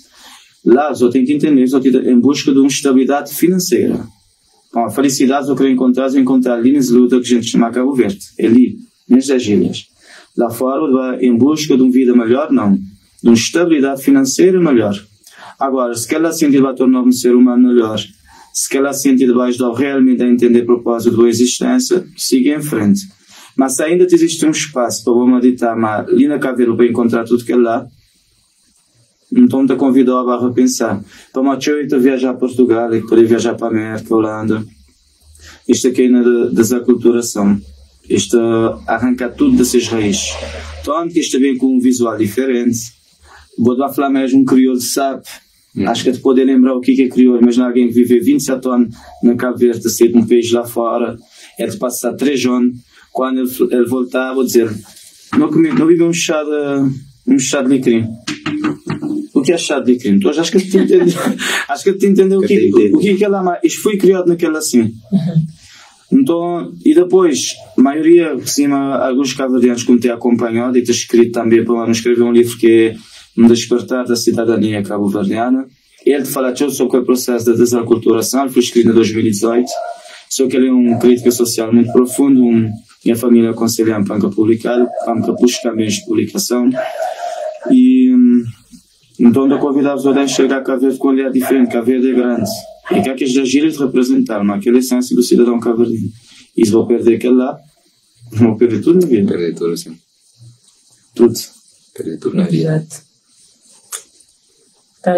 Lá só tem que entender, só tem em busca de uma estabilidade financeira. Bom, a felicidade eu quero encontrar ali nas lutas que a gente chama Cabo Verde. É ali, nas ilhas. Lá fora, vai em busca de uma vida melhor, não. De uma estabilidade financeira melhor. Agora, se ela sentir vai tornar um ser humano melhor, se ela sentir vai ajudar realmente a entender o propósito da existência, siga em frente. Mas se ainda existe um espaço para vamos meditar, mas ali na Cabo Verde para encontrar tudo que é lá, então te convido a pensar. Para eu viajar a Portugal e poder viajar para a América, Holanda. Isto aqui é na desaculturação. Isto arranca tudo dessas raízes. Tanto que isto vem com um visual diferente. Vou falar mesmo um crioulo sabe. Acho que te pode lembrar o que é crioulo. Imagina alguém que vive 27 anos na Cabo Verde, sair de um país lá fora, é de passar 3 anos. Quando ele voltar, vou dizer: não vive um chá de licrim. O que é chá de licrim? Então, acho que te entendeu. Acho que te entendeu o que é lá. Isto foi criado naquela assim. Então, e depois, a maioria, alguns cabo-verdianos que me têm acompanhado e têm escrito também para escrever um livro que é Um Despertar da Cidadania Cabo-Verdiana. Ele te fala sobre o processo da desaculturação, ele foi escrito em 2018. Só que ele é um crítico social muito profundo. Minha família aconselha para publicar, para buscar meios de publicação. E então, eu convidava-os a chegar a Cabo Verde com um olhar diferente. Cabo Verde é grande. E que aqueles das gírias representaram aquela essência do cidadão cabo-verdiano. E se vou perder aquele lá, vou perder tudo na vida. Perder tudo, sim. Tudo. Perder tudo na vida. Exato. Tá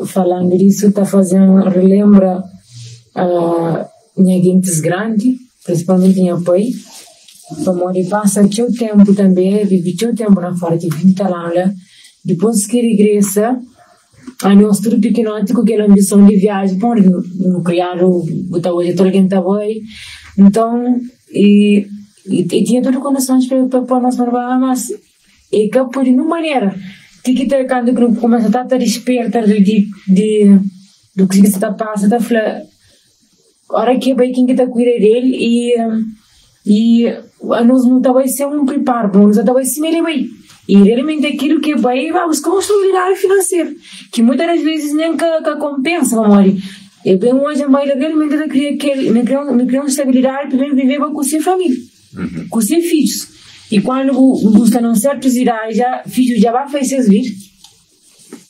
falando disso, está fazendo relembra minha gente grande, principalmente minha pai. Como ele passa o seu tempo também, vive o seu tempo na fora de 20 anos. Depois que regressa, a nós tudo pequenote com aquela ambição de viagem, por não criar o hoje todo alguém está bem. Então, e tinha todas as condições para nós trabalhar, mas é que por nenhuma maneira. Tem que ter quando o grupo começa a estar desperta do que se está passando, está falando, hora que vai quem que está cuidando dele e a nós não está vai ser um preparo, nós está vai se melhorar bem. E realmente aquilo que vai buscar uma estabilidade financeira, que muitas das vezes nem que compensa, amor. Eu bem hoje a maioria realmente me cria uma estabilidade para viver com sua família, com seus filhos. E quando busca não certas idades, filhos já vai fazer vir.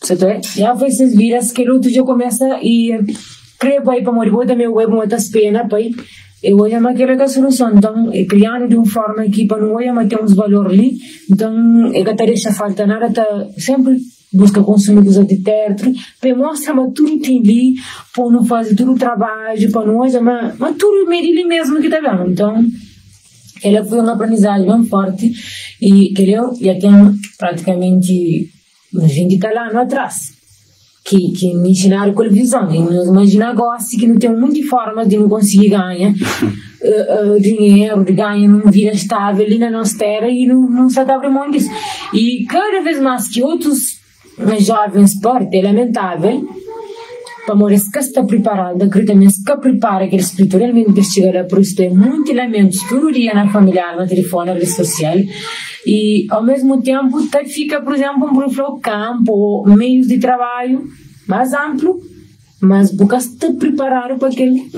Certo é? Já vai fazer vir, as que outro já começa e crer para ir para morrer, também vai muitas penas para ir. E hoje é uma a solução, então é criando de uma forma que para não hoje ter uns valores ali, então é que até deixa falta nada, tá sempre busca consumir coisa de teatro, para mostrar que tudo tem ali, para não fazer tudo o trabalho, para não hoje, mas tudo meio ali mesmo que está vendo, então ela foi uma aprendizagem bem forte e que eu já tenho praticamente 20 anos atrás. Que me ensinaram com a visão. Imagina agora que não tem muitas formas de não conseguir ganhar dinheiro, de ganhar uma vida estável ali na nossa terra e não se abre mão disso. E cada vez mais que outros jovens partem, é lamentável, para morrer se está preparado, acreditamente se prepara aquele espírito realmente que chega por isso tem muitos elementos que não iria na família, no telefone, na rede social e ao mesmo tempo fica, por exemplo, um campo, meios de trabalho mais amplo, mas porque está preparado para aquele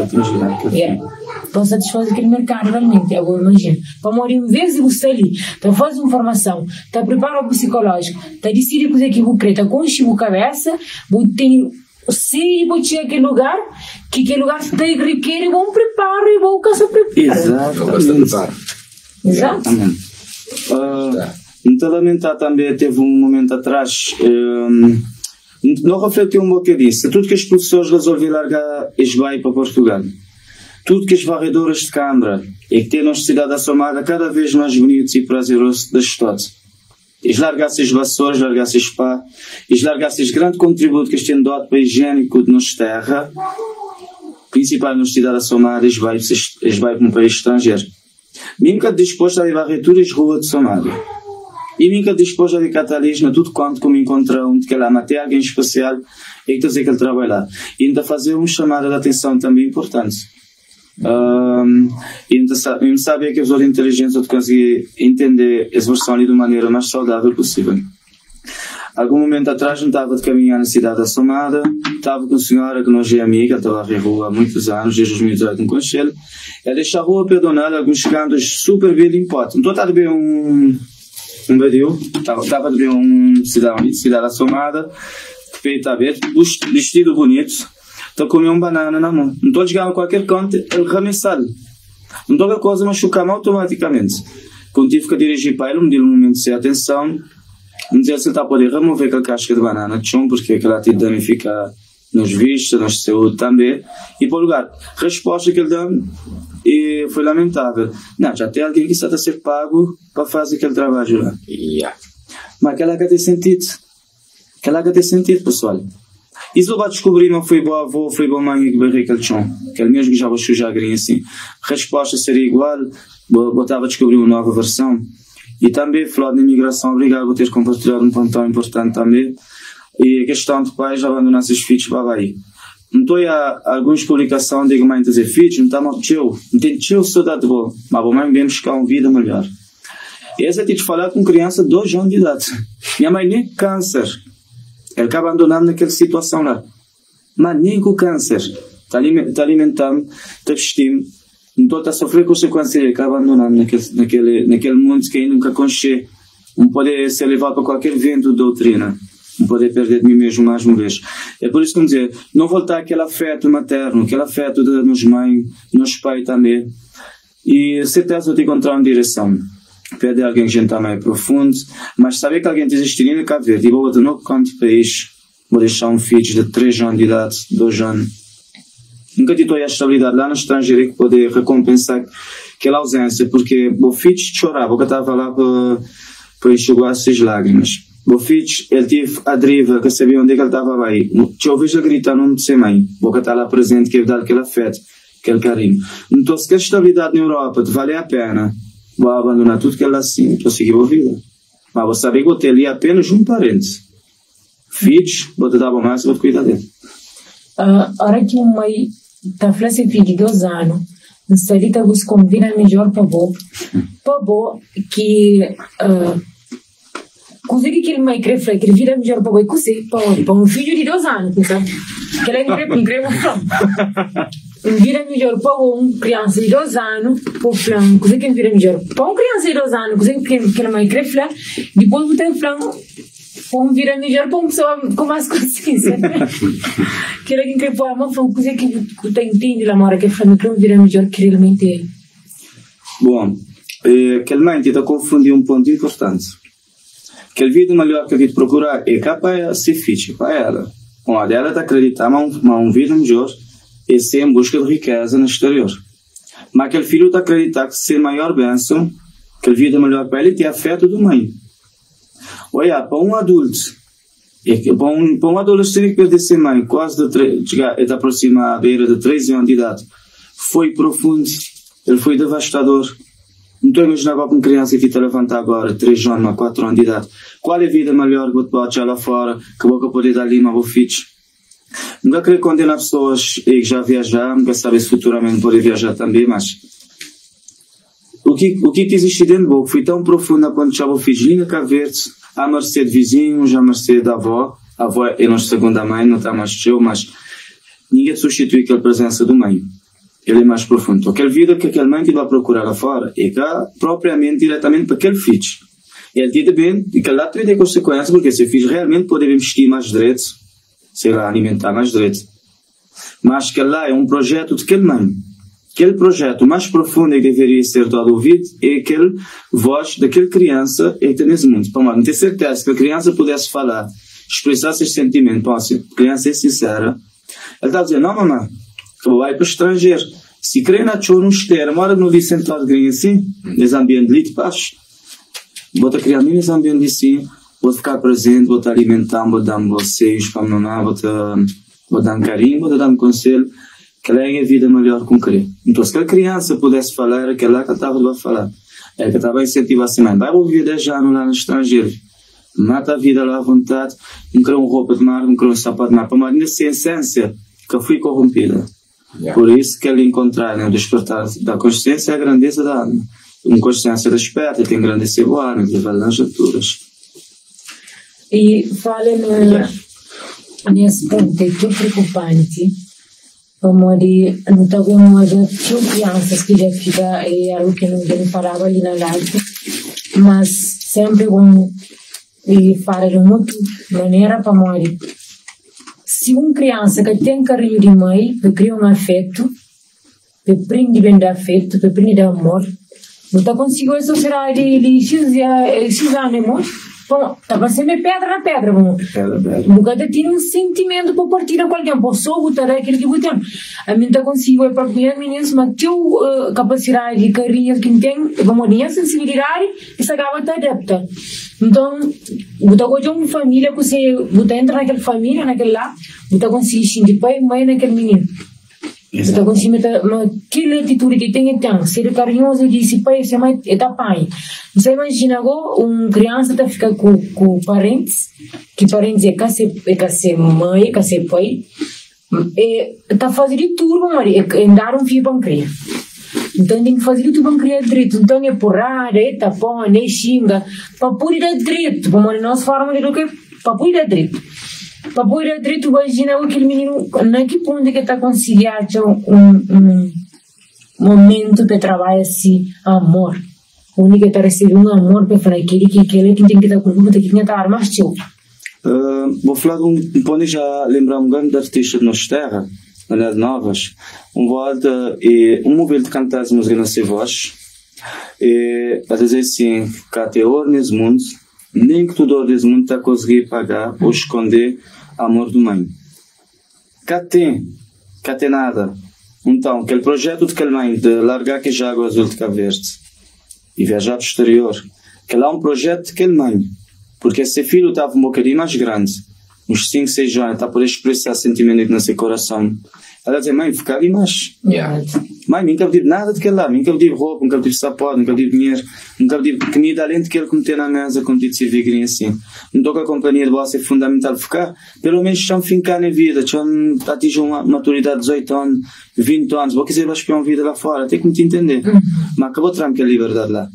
para satisfazer aquele mercado realmente, eu imagino para morrer em vez de você ali para fazer uma formação, está preparado o psicológico, está decidido coisa que vou crer, está com a cabeça, vou ter se vou chegar aquele lugar que aquele lugar requer e bom preparo e vou caçar preparo. Exatamente. Então lamentar também teve um momento atrás não refletiu um bocadinho se tudo que os professores resolveram largar eles vai para Portugal, tudo que as varredoras de câmara e que têm a cidade assomada cada vez mais bonitos e prazerosos das estados, eles largassem as vassouras, largassem as pá, eles largassem esse grande contributo que eles têm dado para a higiênico de nossa terra, principalmente na cidade assomada, eles vai para um país estrangeiro. Nunca disposto a ir varrer todas as ruas de Somália. E nunca disposto a ir catalis na tudo quanto como encontram que lá matéria alguém especial e que dizer que ele trabalha lá. E ainda fazer uma chamada de atenção também importante. E saber que a pessoa de inteligência conseguir entender essa versão ali de maneira mais saudável possível. Algum momento atrás, não estava de caminhar na cidade assomada, estava com uma senhora que nós é amiga, estava a rua há muitos anos, desde 2018 no Conselho, ela deixa a rua pedonal, alguns chegando super bem limpo. Então estava a ver um vídeo, estava a ver cidade assomada, que peito aberto, vestido bonito, está a comer banana na mão. Então chegava a qualquer canto, ele remessava. Então a coisa machucava automaticamente. Quando tive que dirigir para ele, me deu um momento de atenção, me dizia se ele está a poder remover aquela casca de banana de chão, porque aquela te danifica nos vistos, na saúde também. E para o lugar, resposta que ele deu e foi lamentável. Não, já tem alguém que está a ser pago para fazer aquele trabalho lá. Mas aquela que tem sentido. Aquela que tem sentido, pessoal. Isso vai descobrir, não foi bom avô, foi bom mãe que barrei aquele chão. Aquele mesmo que já vou sujar a assim. A resposta seria igual, botava a descobrir uma nova versão. E também, falar de imigração, obrigado por ter compartilhado um ponto tão importante também. E a questão de pais abandonar seus filhos para aí. Não estou a algumas publicações de mãe dizer filhos, não está mal teu, não tem teu saudade bom, mas a mãe vem buscar uma vida melhor. E essa é de falar com criança de 2 anos de idade. Minha mãe nem câncer. Ela acaba abandonando naquela situação lá. Mas nem com câncer. Está alimentando, está vestindo. Então está a sofrer consequências. Ele acaba abandonando naquele mundo que ainda nunca conhece. Não pode ser levado para qualquer vento de doutrina. Não pode perder de mim mesmo mais uma vez. É por isso que dizer, não voltar aquele afeto materno, aquele afeto de nos mães, nos pais também. E certeza de encontrar uma direção. Pede alguém que está mais profundo, mas saber que alguém existe em Cabo Verde e vou de novo canto do país, vou deixar um filho de 3 anos de idade, 2 anos. Nunca tive a estabilidade lá no estrangeiro que poder recompensar aquela ausência, porque o filho chorava, porque estava lá para enxugar as suas lágrimas. O filho, ele teve a deriva, que sabia onde é que ele estava aí. Te ouvi a gritar no nome de sua mãe, porque está lá presente, que dar aquele afeto, aquele carinho. Então, se quer estabilidade na Europa te vale a pena, vou abandonar tudo que ela assim, para seguir a vida. Mas vou saber que vou ter ali apenas um parente. Filhos, vou te dar uma massa, vou te cuidar dele. Hora que uma mãe está falando filho de 2 anos, não sei se você combina melhor para vó que coisa que ele mãe quer fazer, que ele vira melhor para vó, para um filho de 2 anos, sabe? Que ele não quer vira melhor para uma criança de 2 anos, para o flan, coisa que vira melhor para uma criança de 2 anos, coisa que a mãe quer falar, depois você tem flan, para vira melhor para uma pessoa com mais consciência. Que ele quer pôr a mão, coisa que você entende lá, hora que a família vira melhor que realmente é. Bom, aquele mãe está a confundir um ponto importante. Aquele vida melhor que a gente procurar é capaz de ser fixe para ela. Uma dela está a acreditar, mas uma vida melhor é ser em busca de riqueza no exterior. Mas aquele filho está a acreditar que ser maior bênção, que a vida melhor para ele, tem afeto do mãe. Olha, para um adulto, para um adolescente que perdeu ser mãe, quase de aproximar à beira de 13 anos de idade, foi profundo, ele foi devastador. Não estou a imaginar agora uma criança que está a levantar agora, 3 anos, 4 anos de idade. Qual é a vida melhor que você pode lá fora, que você pode dar ali uma filho? Nunca queria condenar pessoas que já viajaram, nunca saber se futuramente podem viajar também, mas o que existe dentro do boco foi tão profundo a ponto de já vou fiz linha cá verde, a mercê de vizinhos, a mercê da avó. A avó é a nossa segunda mãe, não está mais show, mas ninguém substitui aquela presença do mãe. Ele é mais profundo. Então, aquela vida que aquele mãe que vai procurar lá fora é cá propriamente, diretamente para aquele filho. Ele diz bem que lá tem consequências, porque se o filho realmente pode investir mais direito, sei lá, alimentar mais direito. Mas que lá é um projeto de aquele mãe. Aquele projeto mais profundo que deveria ser dado ouvido é aquele voz daquela criança que está nesse mundo. Para não ter certeza que a criança pudesse falar, expressar seus sentimentos, se a criança é sincera, ele está a dizer, não mamãe, que vai para o estrangeiro. Se crê na chão no esteira, mora no Vicente Algrim assim, nesse ambiente ali de paz, vou estar criando nesse ambiente assim, vou ficar presente, vou estar alimentando, vou dar vocês para não, vou dar um carinho, vou dar um conselho, que ela é a vida melhor com crer. Então, se a criança pudesse falar, era aquela que estava a falar. É que estava a incentivar assim, mãe, vai viver 10 anos lá no estrangeiro, mata a vida lá à vontade, não quero uma roupa de mar, não quero um sapato de mar, para nessa essência que fui corrompida. Yeah. Por isso que ele encontrar, né, o despertar da consciência é a grandeza da alma. Uma consciência desperta tem engrandecer o ar, levar nas alturas. E fala nesse ponto, é tão preocupante. Amor, não está bem, mas tinha crianças que já fica, é algo que não falava ali na live, mas sempre bom falar de uma outra maneira para morrer. Se uma criança que tem carinho de mãe, que cria um afeto, que prende bem de afeto, que prende de amor, não está conseguindo associar de X anos, amor. Bom, estava sempre pedra na pedra, bom. Nunca tinha um sentimento para partir com alguém, por só botar aquele que botar. A mim está conseguindo é para mim, meninos, mas tem capacidade de carinho que tem, vamos dizer, sensibilidade, e se acaba de adaptar. Então, você hoje uma família, você entra naquela família, naquele lá, você consegue sentir pai e mãe naquele menino. Você consegue meter aquela atitude que tem então, ser carinhoso e dizer pai, você mãe, é da pai. Você imagina agora, uma criança está ficando com parentes, que parentes é que ser mãe, é que ser pai, está fazendo tudo, é dar um filho para criar. Então tem que fazer tudo para criar direito. Então é porrada, é tapão, é xinga, para poder dar direito. Como nós falamos do que para poder dar direito. Para poder dar direito, imagina aquele menino, naquele ponto que está conseguindo achar um momento para trabalhar assim, amor. O único que está recebendo um amor para falar aquele que tem que estar com o que tem que estar mais teu. Vou falar de um ponto já lembrar um grande artista de nossa terra. Nas novas, volta e modelo de cantar as músicas na sua voz, e a dizer assim, que até hoje nesse mundo, nem que todo nesse mundo está conseguindo pagar ou esconder o amor do mãe. Cá tem nada. Então, aquele projeto de aquele mãe de largar que já água azul de Cabo Verde e viajar para o exterior, que lá é um projeto de aquele mãe, porque esse filho estava um bocadinho mais grande. Uns 5, 6 anos, está a poder expressar sentimento no seu coração. Ela diz, mãe, fica ali mais. Yeah. Mãe, nunca pedi nada daquele lá, nunca pedi roupa, nunca pedi sapato, nunca pedi dinheiro, nunca pedi comida além de que ele cometer na mesa quando te servir assim. Então que a companhia de vossa é fundamental ficar, pelo menos estão ficar na vida, estão atingir uma maturidade de 18 anos, 20 anos, vou quiser espiar uma vida lá fora, tem que me te entender. Mas acabou de trancar a liberdade lá.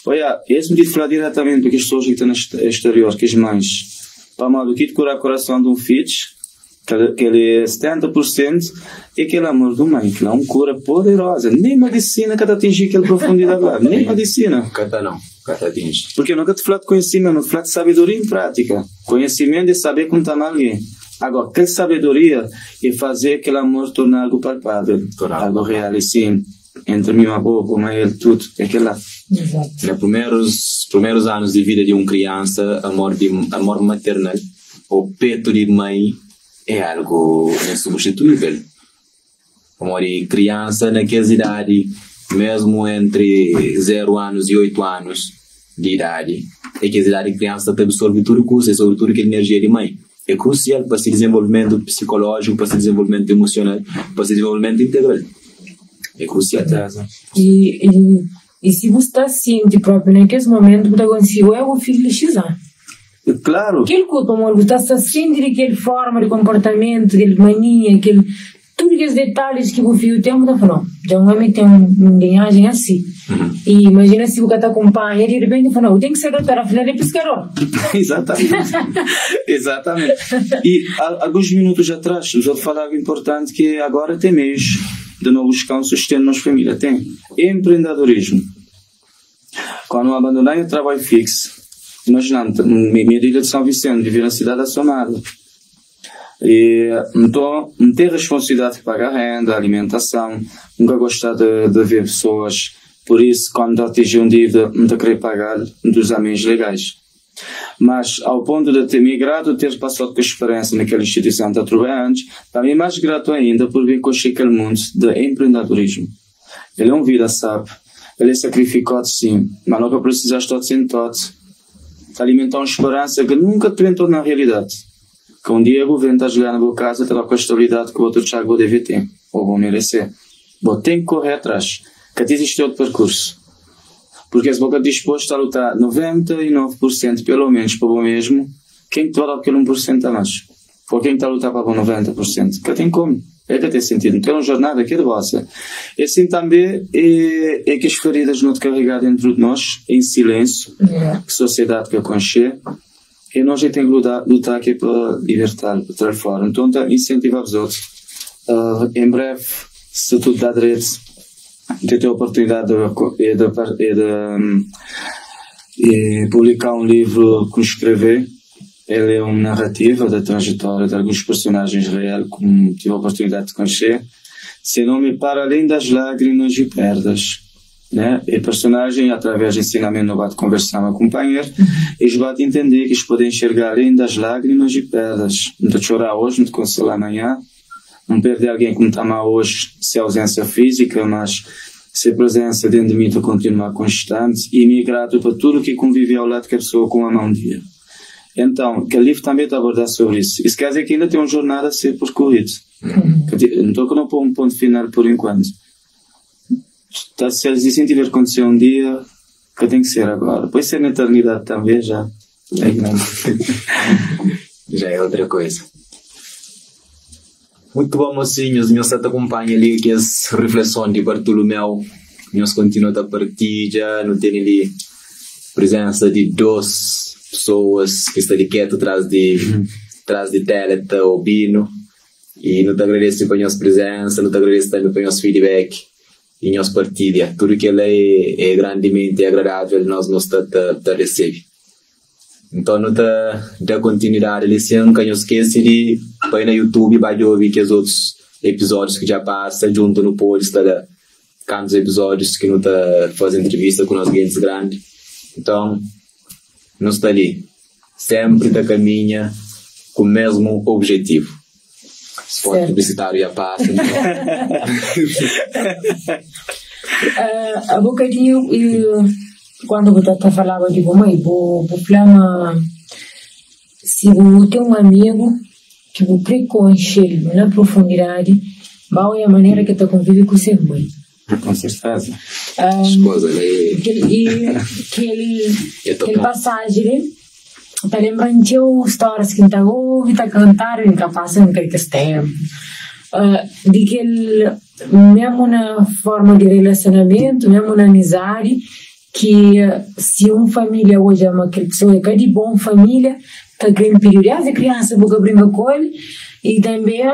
Olha, esse me diz falar diretamente para as pessoas que estão no exterior, que as mães, para mal do que de curar o coração de um filho, que ele é 70%, é aquele amor do mãe, que é uma cura poderosa. Nem medicina que te atingir aquela profundidade lá, nem medicina. Não, te atinge. Porque eu nunca te falo de conhecimento, eu falo de sabedoria em prática. Conhecimento é saber contar alguém. Agora, aquela sabedoria é fazer aquele amor tornar algo palpável, algo real, assim, entre mim e a boca, mãe, ele, tudo, é aquele lá. Exato. Nos primeiros anos de vida de uma criança, amor maternal, o peito de mãe, é algo insubstituível. Amor de criança naquela idade, mesmo entre 0 anos e 8 anos de idade, é que a idade de criança absorve tudo que usa, sobre tudo que é energia de mãe. É crucial para esse desenvolvimento psicológico, para esse desenvolvimento emocional, para esse desenvolvimento integral. É crucial. E se você está ciente próprio naquele momento, você conseguiu é o filho de X anos. Claro. Aquele culpa, amor, você está sentindo aquele forma de comportamento, aquele mania, aquele... Tudo aqueles detalhes que o filho tem, tá falando. Já um homem tem uma linhagem assim. E imagina se o cara acompanha, de repente fala, não, tem que ser doutora, afinal é pescador. Exatamente. Exatamente. E alguns minutos atrás, eu falava algo importante que agora tem meios de não buscar um sustento nas famílias. Tem empreendedorismo. Quando eu abandonei o trabalho fixo, imaginando, minha ilha de São Vicente, viver na cidade assomada. E então, não ter responsabilidade de pagar renda, alimentação, nunca gostar de ver pessoas, por isso, quando atingir um dívida, não querer pagar dos amigos legais. Mas, ao ponto de ter migrado, ter passado com a experiência naquela instituição de 3 anos, também mais grato ainda por vir conhecer aquele mundo de empreendedorismo. Ele é um vida, sabe? Ele é sacrificado, sim, mas nunca precisaste todo sem todo. Alimentar uma esperança que nunca te entrou na realidade. Que um dia o governo está a jogar na boa casa, terá com a estabilidade que o outro Thiago deve ter, ou vão merecer. Bom, tem que correr atrás, que até existe outro percurso. Porque se você está disposto a lutar 99% pelo menos para o mesmo, quem te vai dar aquele 1% a mais? Ou quem está a lutar para o 90%? Que tem como. É que tem sentido. Não tem uma jornada que é de vossa. E assim também é que as feridas não te carregar dentro de nós, em silêncio, que sociedade que aconchega. E nós já temos que lutar aqui para libertar, para trazer fora. Então, incentivar os outros. Em breve, se tudo dá direito, de ter a oportunidade de publicar um livro que escrever. Ele é uma narrativa da trajetória de alguns personagens reais, como tive a oportunidade de conhecer. Seu nome Para Além das Lágrimas e Perdas. Né? E personagem, através de ensinamento, não vai conversar com companheiro, eles vão entender que eles podem enxergar além das lágrimas e perdas. Não te chorar hoje, não te consolar amanhã, não perder alguém que me está mal hoje, se é ausência física, mas se a presença dentro de mim está continuar constante e me grato para tudo que convive ao lado que a pessoa com a mão um dia. Então, que o livro também está a abordar sobre isso. Isso quer dizer que ainda tem uma jornada a ser percorrida. Então, que não pôr um ponto final por enquanto. Se eles dizem que tiver acontecer um dia, que tem que ser agora. Pode ser na eternidade também, já é grande. Já é outra coisa. Muito bom, mocinhos. Nós te acompanha ali que as reflexões de Bartolomeu. Nós continuamos a partilhar. Não tem ali presença de 2 pessoas que estão ali quieto atrás de tela, tá ouvindo. E não te agradeço pela nossa presença, não te agradeço também pelo nosso feedback. E nós partilha. Tudo que ele é grandemente agradável, nós recebemos. Então, não dá continuidade. Ele nunca não esquece de ir no YouTube e ouvir que os outros episódios que já passam, junto no post, está cantos episódios que não está fazendo entrevista com os clientes grandes. Então, não está ali. Sempre da caminha com o mesmo objetivo. Spot publicitário já passa. Então. Há bocadinho, quando você falava de mãe, vou falar se você tem um amigo que você preconche na profundidade, qual é a maneira que você convive com seu mãe. Com certeza. Esposa, aquele passagem, está lembrando de histórias que está ouvindo, está cantando, que passam naquele tempo. De que mesmo na forma de relacionamento, mesmo na amizade, que se uma família hoje é uma pessoa que é de boa família, está querendo priorizar a criança porque brinca com ele, e também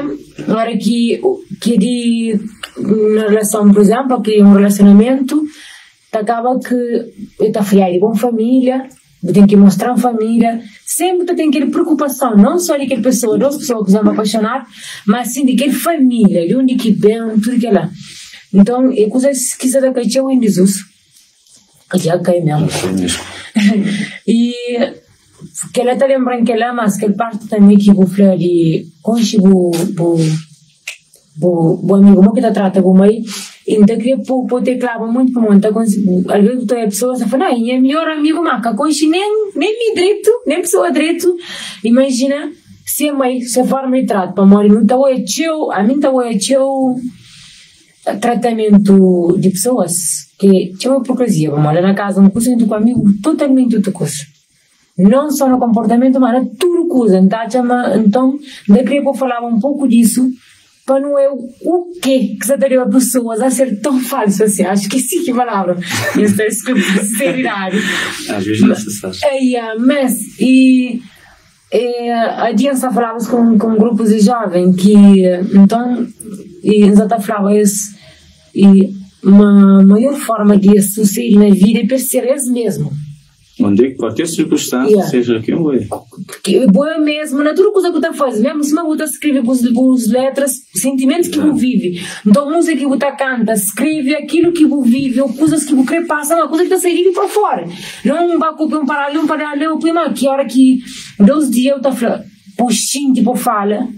na hora que de na relação, por exemplo, que um relacionamento acaba que está friado de boa família, tem que mostrar a família, sempre tem aquela preocupação, não só de aquela pessoa, duas pessoas que são apaixonadas, mas sim de aquela família, de onde que vem, tudo aquilo lá. Então, é coisa que se dá que eu em Jesus. Já cai mesmo. E que ela está lembrando que ela, mas que parte também que vou falar de conche o amigo meu que está tratando com mãe, então queria poder clavar muito para montar com às vezes toda a pessoa se fala, é melhor amigo maca, conche nem me direito, nem pessoa direito. Imagina se a mãe se forma de trato para morrer, não está o a mim está o tratamento de pessoas que tinha uma hipocrisia, vamos olhar na casa, um curso com amigo totalmente outra coisa. não só no comportamento, mas na tudo coisa. Então, eu queria falar um pouco disso, para não é o que você teria pessoas a ser tão falso assim. Acho que sim, que palavra. Isso é sinceridade. Às vezes não é necessário. Mas, a Diana falava com grupos de jovens que, então, e já falava isso, e uma maior forma de suceder na vida é perceber eles mesmos. Onde qualquer circunstância, seja quem é. Porque é mesmo, na tudo coisa que você faz, mesmo se você escreve as letras, sentimentos que você vive. Então, música que você canta, escreve aquilo que você vive, ou coisas que você quer passar, uma coisa que está saindo para fora. Não vai copiar um paralelo, que hora que 2 dias eu estou falando, por xinte, por fala,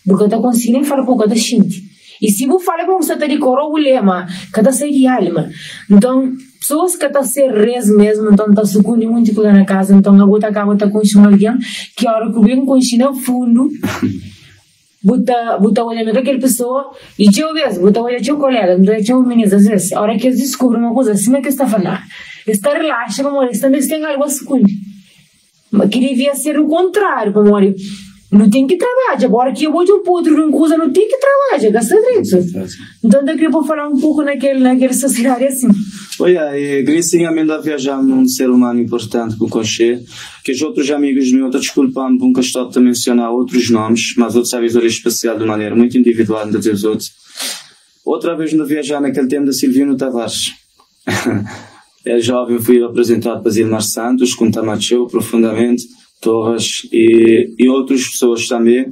porque eu estou conseguindo falar por cada xinte. E se você fala para você ter de cor o lema, que está saindo de alma. Então, pessoas que estão a ser res mesmo, então está sucumbindo muito coisa na casa, então a outra acaba de construir alguém, que a hora que vem construir no fundo, bota olhando para aquela pessoa, e eu vejo, bota olhando para o colega, não é para o menino, às vezes, a hora que eles descobrem uma coisa assim, é que está falando, está relaxa, como eles também têm algo a sucumber. Mas que devia ser o contrário, como olha. Não tem que trabalhar, agora que eu vou de um outro não coisa, não tem que trabalhar, gasta direito. Então eu queria falar um pouco naquela sociedade assim. Olha, e Gricinha me dá viajar num ser humano importante com o Conchê, que os outros amigos meus, estou desculpando por nunca estou a mencionar outros nomes, mas outros avisores especial de maneira muito individual de os outros. Outra vez me viajar naquele tempo da Silvino Tavares. É jovem, fui apresentado para Zilmar Santos, com Tamacheu, profundamente. Torres e outras pessoas também.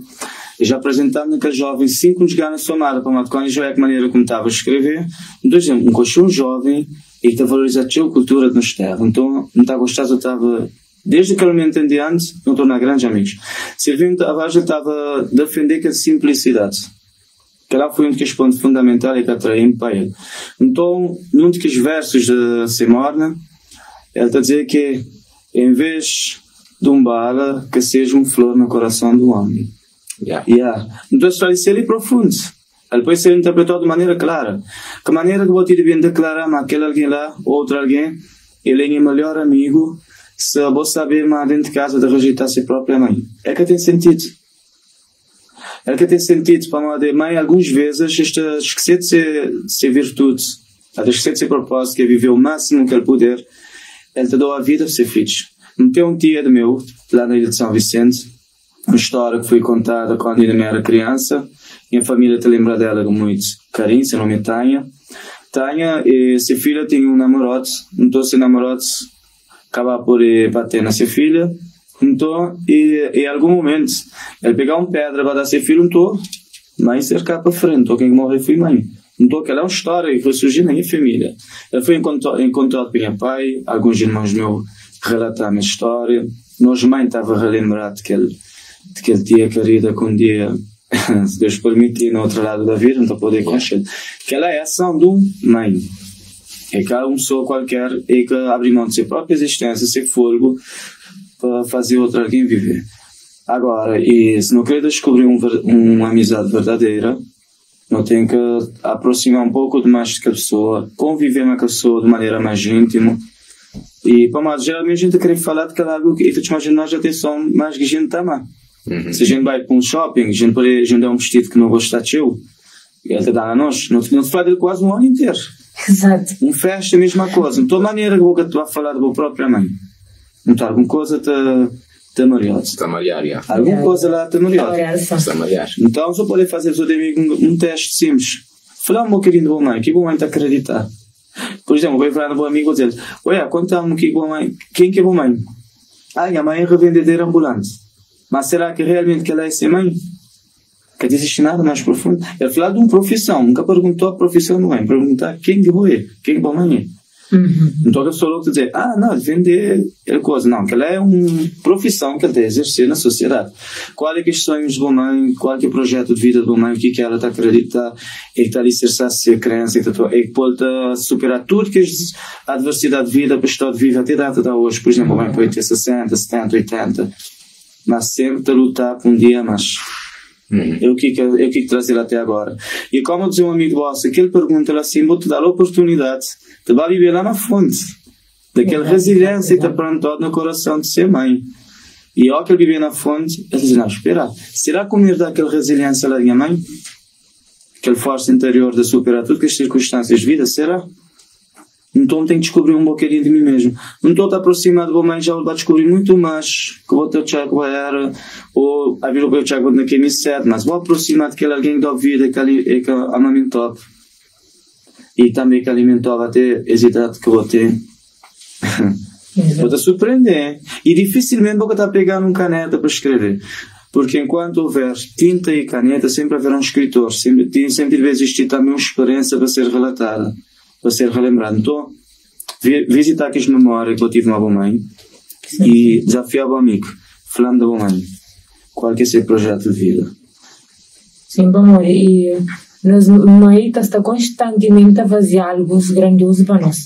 E já apresentava naquele jovem 5 anos de gana somada para uma coisa, já é que maneira como estava a escrever. Então, exemplo, um jovem e está a valorizar a sua cultura de nos terra. Então, não está a gostar, eu estava, desde aquele momento em diante, não estou na grande amigos. Silvino Tavares estava a defender aquela simplicidade. Que lá foi um dos pontos fundamentais e que atraí-me para ele. Então, num dos versos de Semorna, ele está a dizer que, em vez de um bala, que seja um flor no coração do homem. Então, isso é profundo. Ele pode ser interpretado de maneira clara. Que maneira que eu vou te bem declarar, mas aquele alguém lá, outro alguém, ele é meu melhor amigo, se eu vou saber, mas dentro de casa, de rejeitar a sua própria mãe. É que tem sentido. É que tem sentido para uma mãe, algumas vezes, esquecer de ser virtude, esquecer de ser propósito, que é viver o máximo que ele puder, ele te deu a vida para ser filhos. Tem um tio meu, lá na ilha de São Vicente, uma história que foi contada quando ainda era criança, e a família te lembra dela com muito carinho, seu nome é Tânia. Tânia, e sua filha tinha um namorado, então seu namorado acaba por bater na sua filha, então, em algum momento, ele pegou uma pedra para dar sua filha, então, mãe cercar para frente, então quem morreu foi mãe. Então, aquela é uma história que foi surgir na minha família. Ele foi encontrado pelo meu pai, alguns irmãos meus relataram a história. Nós mãe estava a relembrar daquele dia querida que um dia, se Deus permitir, no outro lado da vida, não estou a poder conhecer. Aquela é a ação de uma mãe. É que há uma pessoa qualquer e que abre mão de sua própria existência, seu fogo, para fazer outro alguém viver. Agora, e se não querer descobrir uma amizade verdadeira, não tem que aproximar um pouco mais daquela pessoa, conviver com aquela pessoa de maneira mais íntima. E para mais, geralmente a gente quer falar de algo que nós já temos mais que a gente também. Se a gente vai para um shopping, a gente dá um vestido que não gosta de seu, ele te dá a nós, não te fala dele quase um ano inteiro. Exato. Um festa, a mesma coisa. Não estou maneira que eu vou falar da minha própria mãe. Não está alguma coisa te mariado. Está mariado, já. Alguma coisa lá te mariado. Está mariado. Então só pode fazer um teste simples. Falar um bocadinho da boa mãe, que boa mãe está a acreditar. Por exemplo, vou falar do meu amigo e dizer: olha, conta-me que boa mãe. Quem que é boa mãe? Ah, a mãe é revendedeira ambulante. Mas será que realmente que ela é ser mãe? Que existe nada mais profundo? Ele falou de uma profissão, nunca perguntou a profissão da mãe, perguntar quem que é, quem que boa mãe é. Então a pessoa logo dizer: ah, não, vender é coisa. Não, que ela é uma profissão que ela tem a exercer na sociedade. Qual é que é os sonhos de boa mãe? Qual é que é o projeto de vida de boa mãe? O que ela está a acreditar? É que está a alicerçar a ser crença? É que pode superar tudo que a adversidade de vida para estar de vida até data de hoje. Por exemplo, a mãe pode ter 60, 70, 80. Mas sempre a lutar por um dia mais. Eu que trazer até agora. E como dizer um amigo vosso, que ele pergunta assim: vou-te dar a oportunidade de vai viver lá na fonte. Daquela resiliência que está plantada no coração de ser mãe. E ao que ele vive na fonte, ele diz, não, espera, será que eu me dá aquela resiliência lá da minha mãe? Aquela força interior de superar todas as circunstâncias de vida, será? Então tenho que descobrir um bocadinho de mim mesmo. Não estou a aproximar da mãe, já vou descobrir muito mais que vou ter o Tiago era, ou a vida que o Tiago naquele me certo, mas vou aproximar daquele alguém da vida que amamentou. E também que alimentou até a idade que eu vou ter. Vou te surpreender. E dificilmente vou estar pegando uma caneta para escrever. Porque enquanto houver tinta e caneta, sempre haverá um escritor. Sempre deve existir também uma experiência para ser relatada, para ser relembrada. Então, visitar aqui as memórias que eu tive na boa mãe e desafiar o amigo, falando da boa mãe. Qual que é o seu projeto de vida? Sim, bom, amor. E nós mãe está constantemente a fazer algo grandioso para nós.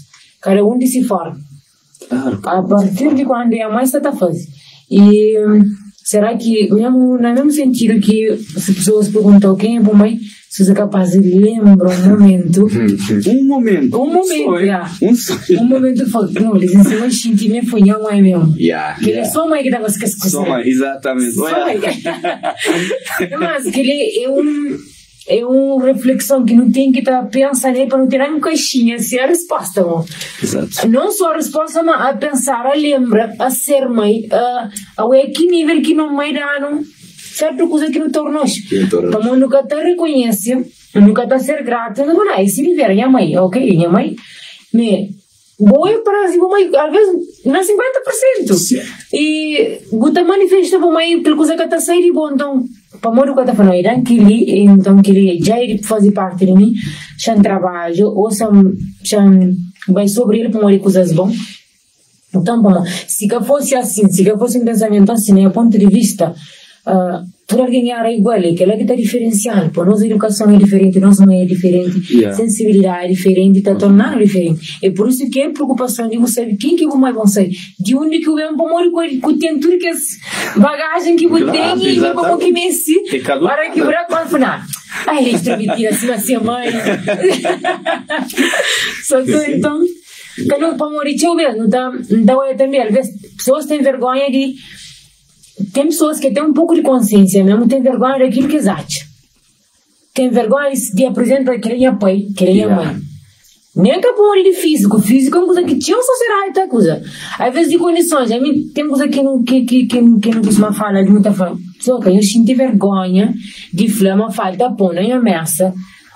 Cada um de si forma. A partir de quando a mãe está a fazer. E será que, mesmo, no mesmo sentido que as pessoas perguntam quem é a mãe, se você é capaz de lembrar um momento. Um momento, um momento foi, não, eles ensinam a sentir foi a mãe mesmo. Que ele é só a mãe que dava as coisas. Só mãe, exatamente. Só mãe. Mas que ele é uma reflexão que não tem que estar pensando para não tirar uma caixinha, assim, a resposta, bom. Exato. Não só a resposta, mas a pensar, a lembrar, a ser mãe, a que nível que não mãe dá, não, certa coisa que não tornou. Então, nunca te reconhece, nunca te ser grata, não é, se viver, minha mãe, ok, minha mãe, mas, boa para assim, mãe, às vezes, na 50%. Sim. E, você manifesta para mãe, aquela coisa que está saindo de bom, então, para mim, o que está falando, então, que ele já faz parte de mim, já trabalho, ou já vai sobre ele para mim coisas boas. Então, se fosse assim, se fosse um pensamento assim, né, ponto de vista, para alguém era igual, que ela que está diferenciando, para nós a educação é diferente, nossa mãe é diferente, sensibilidade é diferente, está tornando diferente. É por isso que é preocupação de você saber quem que vai vão sair, de onde que o vem para morrer com tem tudo que as bagagem que você tem e para que me se para que para quando final. Ai, ele extrovertida assim vai ser mãe. Só que então, que não para morrer teu mesmo, não dá também, às vezes pessoas têm vergonha de. Tem pessoas que têm um pouco de consciência mesmo, têm vergonha daquilo que eles acham. Tem vergonha de apresentar que ele é pai, que ele é mãe. Nem que é por de físico. Físico é uma coisa que tinha uma sociedade, tá coisa. Às vezes de condições, tem coisa que não costuma falar, de muita forma. Só que eu sinto vergonha de flama falta pôr na minha mesa.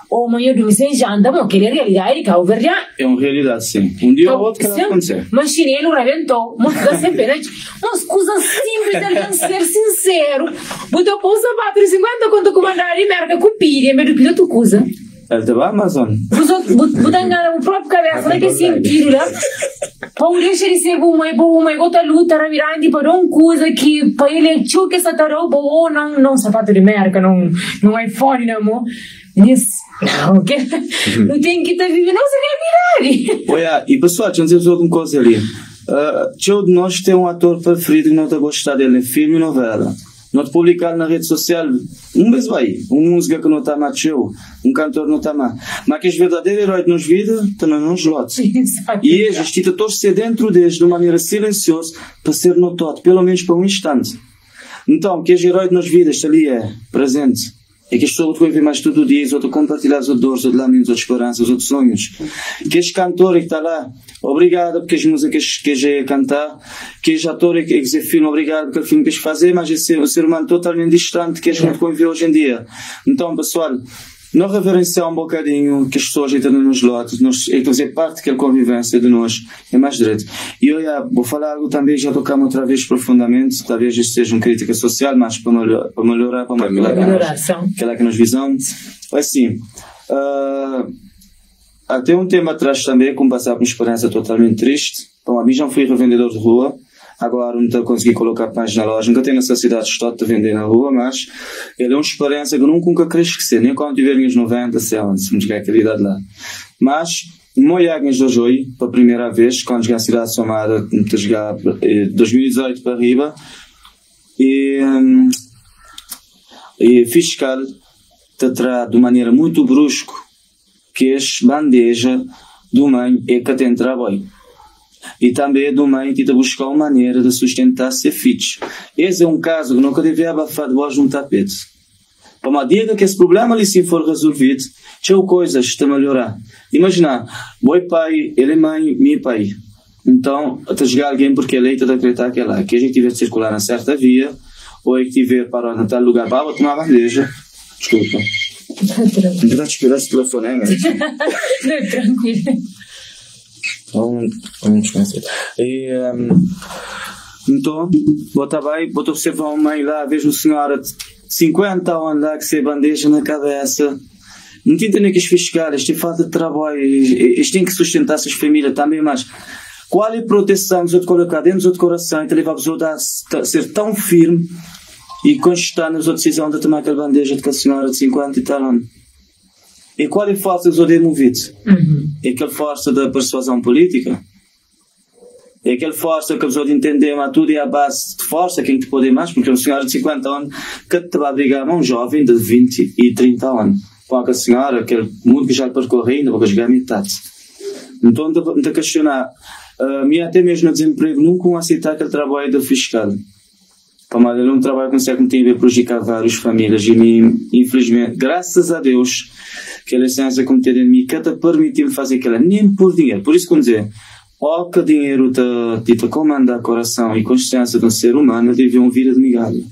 Ou amanhã dormir sem janta, mas que é realidade, que é o verdade. É uma realidade, sim. Um dia ou outro que vai acontecer. Mas chinelo rebentou, mas dá sempre, né? Umas coisas simples, devem ser sincero. Botou para o sapato de 50 quando comandar e merda com pilha, em vez de pilha outra coisa. Ele te vai Amazon. Botar enganar o próprio cabeça, não é que sentido, né? Para o deixar de ser uma outra luta, revirando para uma coisa que para ele é tio que essa tarouba ou não sapato de merda, não iPhone, não, amor. Isso, ok? Não tem que estar vivendo nossa realidade. Olha, e pessoal, deixa eu dizer uma coisa ali. Tio de nós tem um ator preferido que não está gostando dele em filme e novela. Não te publicar na rede social, vez vai, uma música que não está mais tio, cantor não está mais. Mas que é verdadeiro herói de nos vida, está nos nossos lotes. E a justiça torce dentro deles de uma maneira silenciosa para ser notado, pelo menos por um instante. Então, que é herói de nos vidas, está ali, é presente. É que as pessoas vão ver mais todo dia, outros compartilhar as dores, os lamentos, as esperanças, os sonhos. Que este cantor que está lá, obrigado porque as músicas que já cantar, que este ator que esse filme, obrigado porque o filme que fazer, mas esse o ser humano totalmente distante que a gente convive hoje em dia. Então, pessoal, não reverenciar um bocadinho que as pessoas entram nos lotes, é fazer parte daquela convivência de nós, é mais direito. E eu vou falar algo também, já tocamos outra vez profundamente, talvez isto seja uma crítica social, mas para melhorar aquela que nos visamos. Assim, até um tempo atrás também, como passar por uma experiência totalmente triste, bom, a mim já fui revendedor de rua, agora não estou a conseguir colocar pães na loja, nunca tenho necessidade de vender na rua, mas ele é uma experiência que eu nunca quero esquecer, nem quando tiver uns 90, 100, se me chegar aquela idade lá. Mas, no Iagues de hoje, pela primeira vez, quando cheguei à cidade de Somada, chegar 2018 para arriba, e fiscal te traz de maneira muito brusca que as bandeja do mãe é que tem trabalho. e também do mãe tenta buscar uma maneira de sustentar-se fit. Esse é um caso que nunca deve abafar de voz num tapete. Para uma dia que esse problema ali sim for resolvido, tinha coisas que estão a melhorar. Imagina, meu pai, ele é mãe, meu pai. Então, até chegar alguém porque ele está a acreditar que é lá, que a gente tiver de circular na certa via, ou é que tiver para em tal lugar, para tomar bandeja. Desculpa. Não dá de esperar esse telefone, né? Não, tranquilo. Vamos descansar. Então, vou observar uma mãe lá, vejo uma senhora de 50 anos lá que se bandeja na cabeça. Não tem que os fiscais, tem falta de trabalho, eles têm que sustentar essas famílias também, mas qual é a proteção que os colocar dentro do coração e levar a ser tão firme e constante na decisão de tomar aquela bandeja de a senhora de 50 e tal anos? E qual é a força que os é movido? É aquela força da persuasão política? É aquela força que os de entender, mas tudo é a base de força, quem te pode mais, porque uma senhora de 50 anos que te vai brigar a um jovem de 20 e 30 anos. Com aquela senhora, que é muito que já percorre ainda, para chegar a metade. Então, de questionar, até mesmo no desemprego, nunca vão aceitar aquele trabalho do fiscal. Mas ele é um trabalho que consegue tem a prejudicar várias famílias e infelizmente, graças a Deus, que a licença cometida em mim, que te permitiu fazer aquilo, nem por dinheiro. Por isso que eu dizer, ou que dinheiro te comanda o coração e consciência de um ser humano, ele deve uma vida de migalha.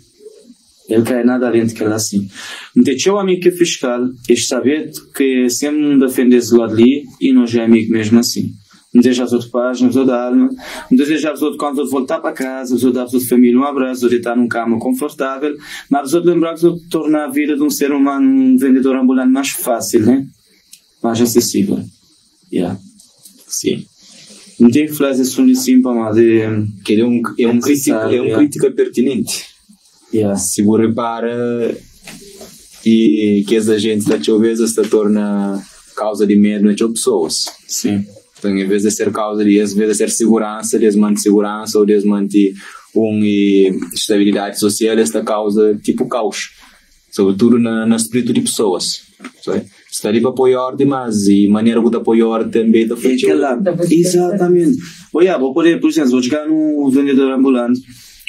Ele cai nada além de que ele assim. Então, tinha um amigo que é fiscal, este saber que sempre não defende esse lado ali e não já é amigo mesmo assim. Não deseja as outras páginas, não da alma, não deseja as outras quando voltar para casa, não dar a sua família um abraço, não estar num cama confortável, mas não lembrar que tornar a vida de um ser humano, um vendedor ambulante mais fácil, né? Mais acessível. Yeah. Sim. Não tem que fazer isso assim para mais que ele é um crítica pertinente. Yeah. Se você repara e que essa gente da talvez se torna causa de medo nas pessoas. Sim. Então, em vez de ser causa de, às vezes, ser segurança, eles mantêm segurança ou eles mantêm estabilidade social, esta causa tipo caos. Sobretudo no espírito de pessoas. Sabe? Está ali para apoiar demais e maneira que apoiar também da frente. Exatamente. Vou poder, por exemplo, vou chegar num vendedor ambulante,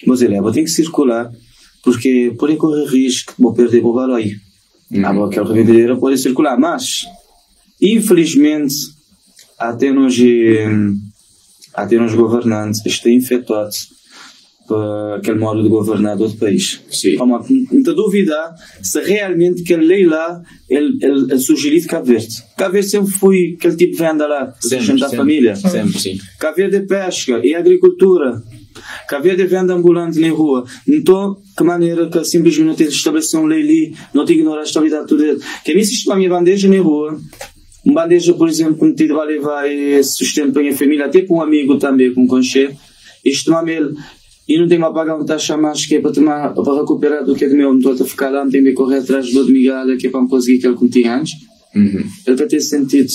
vou dizer, vou ter que circular, porque pode correr risco, vou perder o valor aí. Aquele vendedor pode circular, mas, infelizmente, até nos governantes estão infectados por aquele modo de governar do outro país. Sim. Não te duvidar se realmente aquele lei lá ele sugeriu de Cabo Verde. Cabo Verde sempre foi aquele tipo de venda lá, da família. Sempre, sim. Cabo Verde é pesca e agricultura. Cabo Verde é venda ambulante na rua. Então, que maneira que simplesmente não tem estabelecer uma lei ali, não te ignorar a estabilidade de tudo. Que a mim se a minha bandeja na rua, uma bandeja, por exemplo, que me vai levar sustento para a minha família, até para um amigo também, com conchê, isto não é ele, e não tenho a pagar uma taxa mais que é para recuperar do que é de meu, não estou a ficar lá, não tenho de correr atrás de outra migalha que é para me conseguir aquilo que eu tinha antes. Ele vai ter sentido.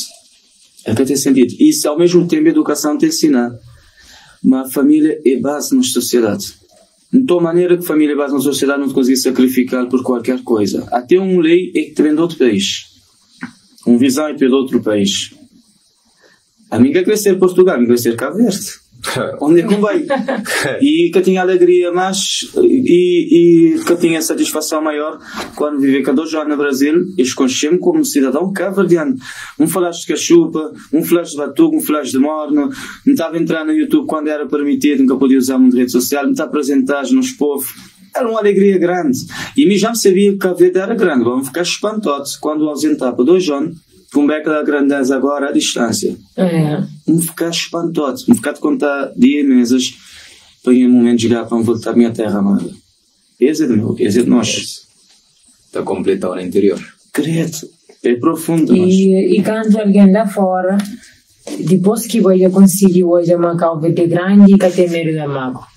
E se ao mesmo tempo a educação te ensinar, mas a família é base na sociedade. Então, a maneira que a família é base na sociedade não te consegue sacrificar por qualquer coisa. Até uma lei é que te vem de outro país. Um visão é de outro país. A mim quer crescer Portugal, a mim quer crescer Cabo Verde. Onde é que vai? E que tinha alegria mais e que tinha satisfação maior quando vivi com 2 anos no Brasil e escolhi-me como cidadão cabo-verdiano. Flash de cachupa, flash de batuque, flash de morno. Não estava a entrar no YouTube quando era permitido, nunca podia usar uma rede social, não estava a apresentar nos povos. Era uma alegria grande. E mim já sabia que a vida era grande. Vamos ficar espantados quando ausentar por 2 anos, como é que a grandeza agora à distância. Vamos ficar espantados. Vamos ficar de contar dias e meses para em um momento chegar para voltar à minha terra amada. Esse é de meu, esse é de nós. Está completado no interior. Credo. É profundo. E quando alguém lá fora, depois que vai conseguir hoje uma calva de grande, que tem medo da mágoa.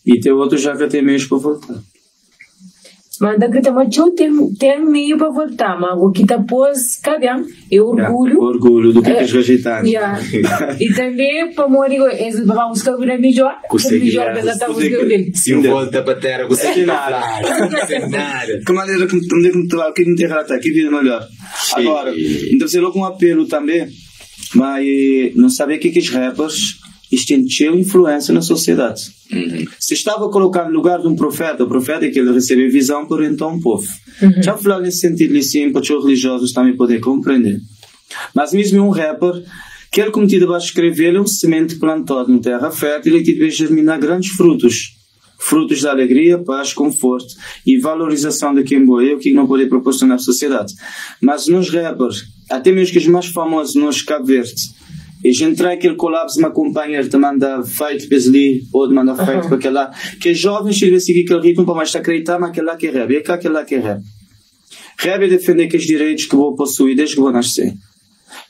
E tem outro já que tem meio para voltar. Mas daqui também tem meio para voltar, mas o que depois, cadê? É orgulho. Orgulho do que é rejeitado. E também para morrer, eles vão buscar o melhor. Melhor que está buscando dele. Se volta para a terra, você tem nada. Que maneira que me tem errado aqui, vida melhor. Agora, então você logo um apelo também, mas não saber o que os rappers isto tem influência na sociedade. Se estava colocado no lugar de um profeta, o profeta é que ele recebe visão por então o povo. Já falar nesse sentido assim, para os religiosos também poder compreender. Mas mesmo um rapper, que ele cometido a escrever, ele é um semente plantado em terra fértil e que deve germinar grandes frutos. Frutos de alegria, paz, conforto e valorização de quem é o que não pode proporcionar à sociedade. Mas nos rappers, até mesmo que os mais famosos nos Cabo Verde, e a gente traz aquele colapso, uma companheira te manda feito para ali, ou te manda feito para aquela, que é jovem, chega a seguir aquele ritmo para mais acreditar naquela que é rap. E é que aquela que é rap. Rap é defender que os direitos que vou possuir desde que vou nascer.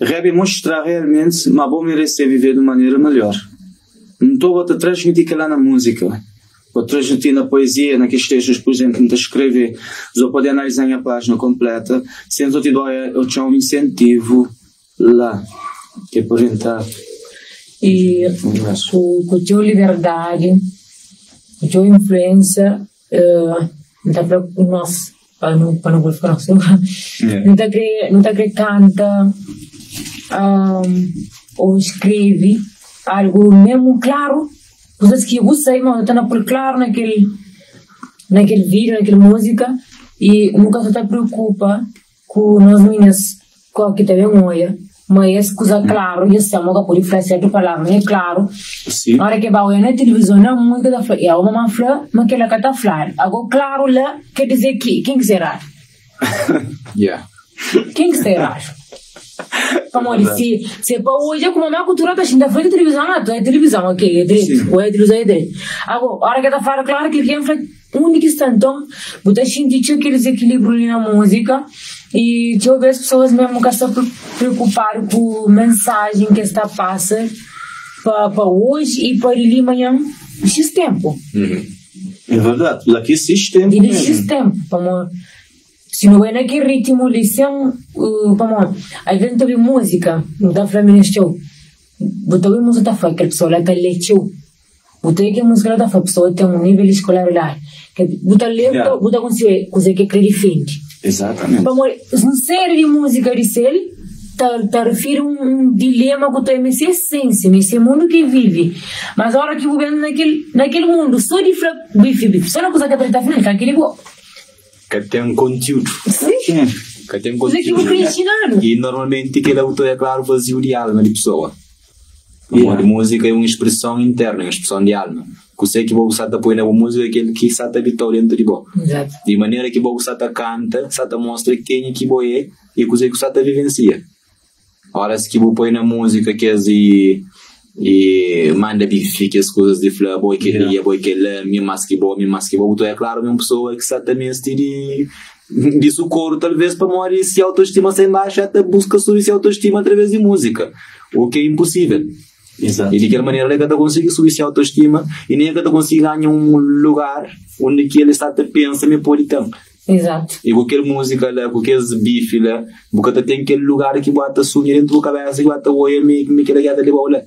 Rap é mostrar realmente, mas vou merecer viver de maneira melhor. Não estou a transmitir aquela na música. Vou transmitir na poesia, naqueles textos, por exemplo, que me escrever, vou poder analisar a página completa, sendo que eu tinha um incentivo lá, que é por entrar. E com a tua liberdade, com a tua influência, não está para nós, para não ficar assim, não está que canta, ou escreve algo mesmo claro. Coisas que eu sei, mas eu estou por claro naquele vídeo, naquela música, e nunca se preocupa com nós meninas que também moia, mas coisa claro, e se a pode falar certa palavra, é claro. Sim. Na hora que vai na televisão, na música da flor, e a uma flor, mas que ela canta flor. Agora, claro, lá, quer dizer que, quem será? Yeah. Quem será? Como disse, se para hoje como a cultura está ainda frente à televisão, é televisão, ok, é direito, ou é televisão, é direito. Agora, a hora que está falando, claro que quem faz único então, você sentir aquele desequilíbrio ali na música e eu vejo as pessoas mesmo que estão preocupadas com a mensagem que está passando para hoje e para ali amanhã, X tempo. É verdade, daqui X tempo. De X tempo, para se não é naquele ritmo, lição, vamos, às vezes eu ouvi música, não dá para mim show. Você ouve música, foi que a pessoa lá está lendo. Você ouve que a música lá está, a pessoa tem um nível escolar lá. Você lê, você consegue acreditar. Exatamente. Vamos, não série de música de série, tá refere um dilema que tem nessa essência, nesse mundo que vive. Mas a hora que eu vendo naquele mundo, só de bife, só na coisa que está falando, aquele boa. Que tem um conteúdo. Sim. Que tem um conteúdo. E normalmente aquele autor é claro vazio de alma de pessoa. A música é uma expressão interna, uma expressão de alma. Que sei que vou usar a pôr na música é aquele que está habitado dentro de boa. Exato. De maneira que vou usar a canta, está mostra quem é que vou é e que sei que está vivencia. Ora se que vou pôr na música que é e manda bife que as coisas de flor boy que dia boy que lá me masque boa então é claro uma pessoa que está também de socorro talvez para morrer se a autoestima sem baixa até busca subir se autoestima através de música o que é impossível. Exato. E de que maneira ele não consegue subir se autoestima e nem ele consegue ganhar um lugar onde que ele está até pensa me pode ter. Exato. E com aquela música lá, com aqueles bife lá, porque tem aquele lugar que bota subir dentro da cabeça e bota o olho me que ele ali bola.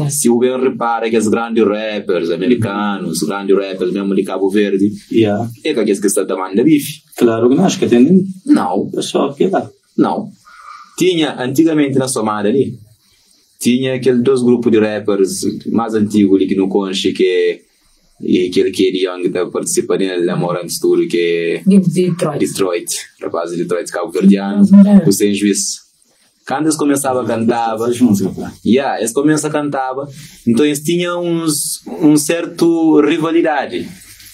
Se o bem repara que os grandes rappers americanos, grandes rappers mesmo de Cabo Verde, é que aqueles que estão tomando bife. Claro que não, acho que tem. Não. Pessoal que lá. Não. Tinha, antigamente na Somália ali, tinha aqueles dois grupos de rappers mais antigos ali que no Conche, que é aquele que é Young que participa nele, morando tudo, que é Detroit. Rapaz de Detroit, Cabo Verdeano, o sem juízo. Quando eles começavam a cantar, eles começam a cantar, então eles tinham um certo rivalidade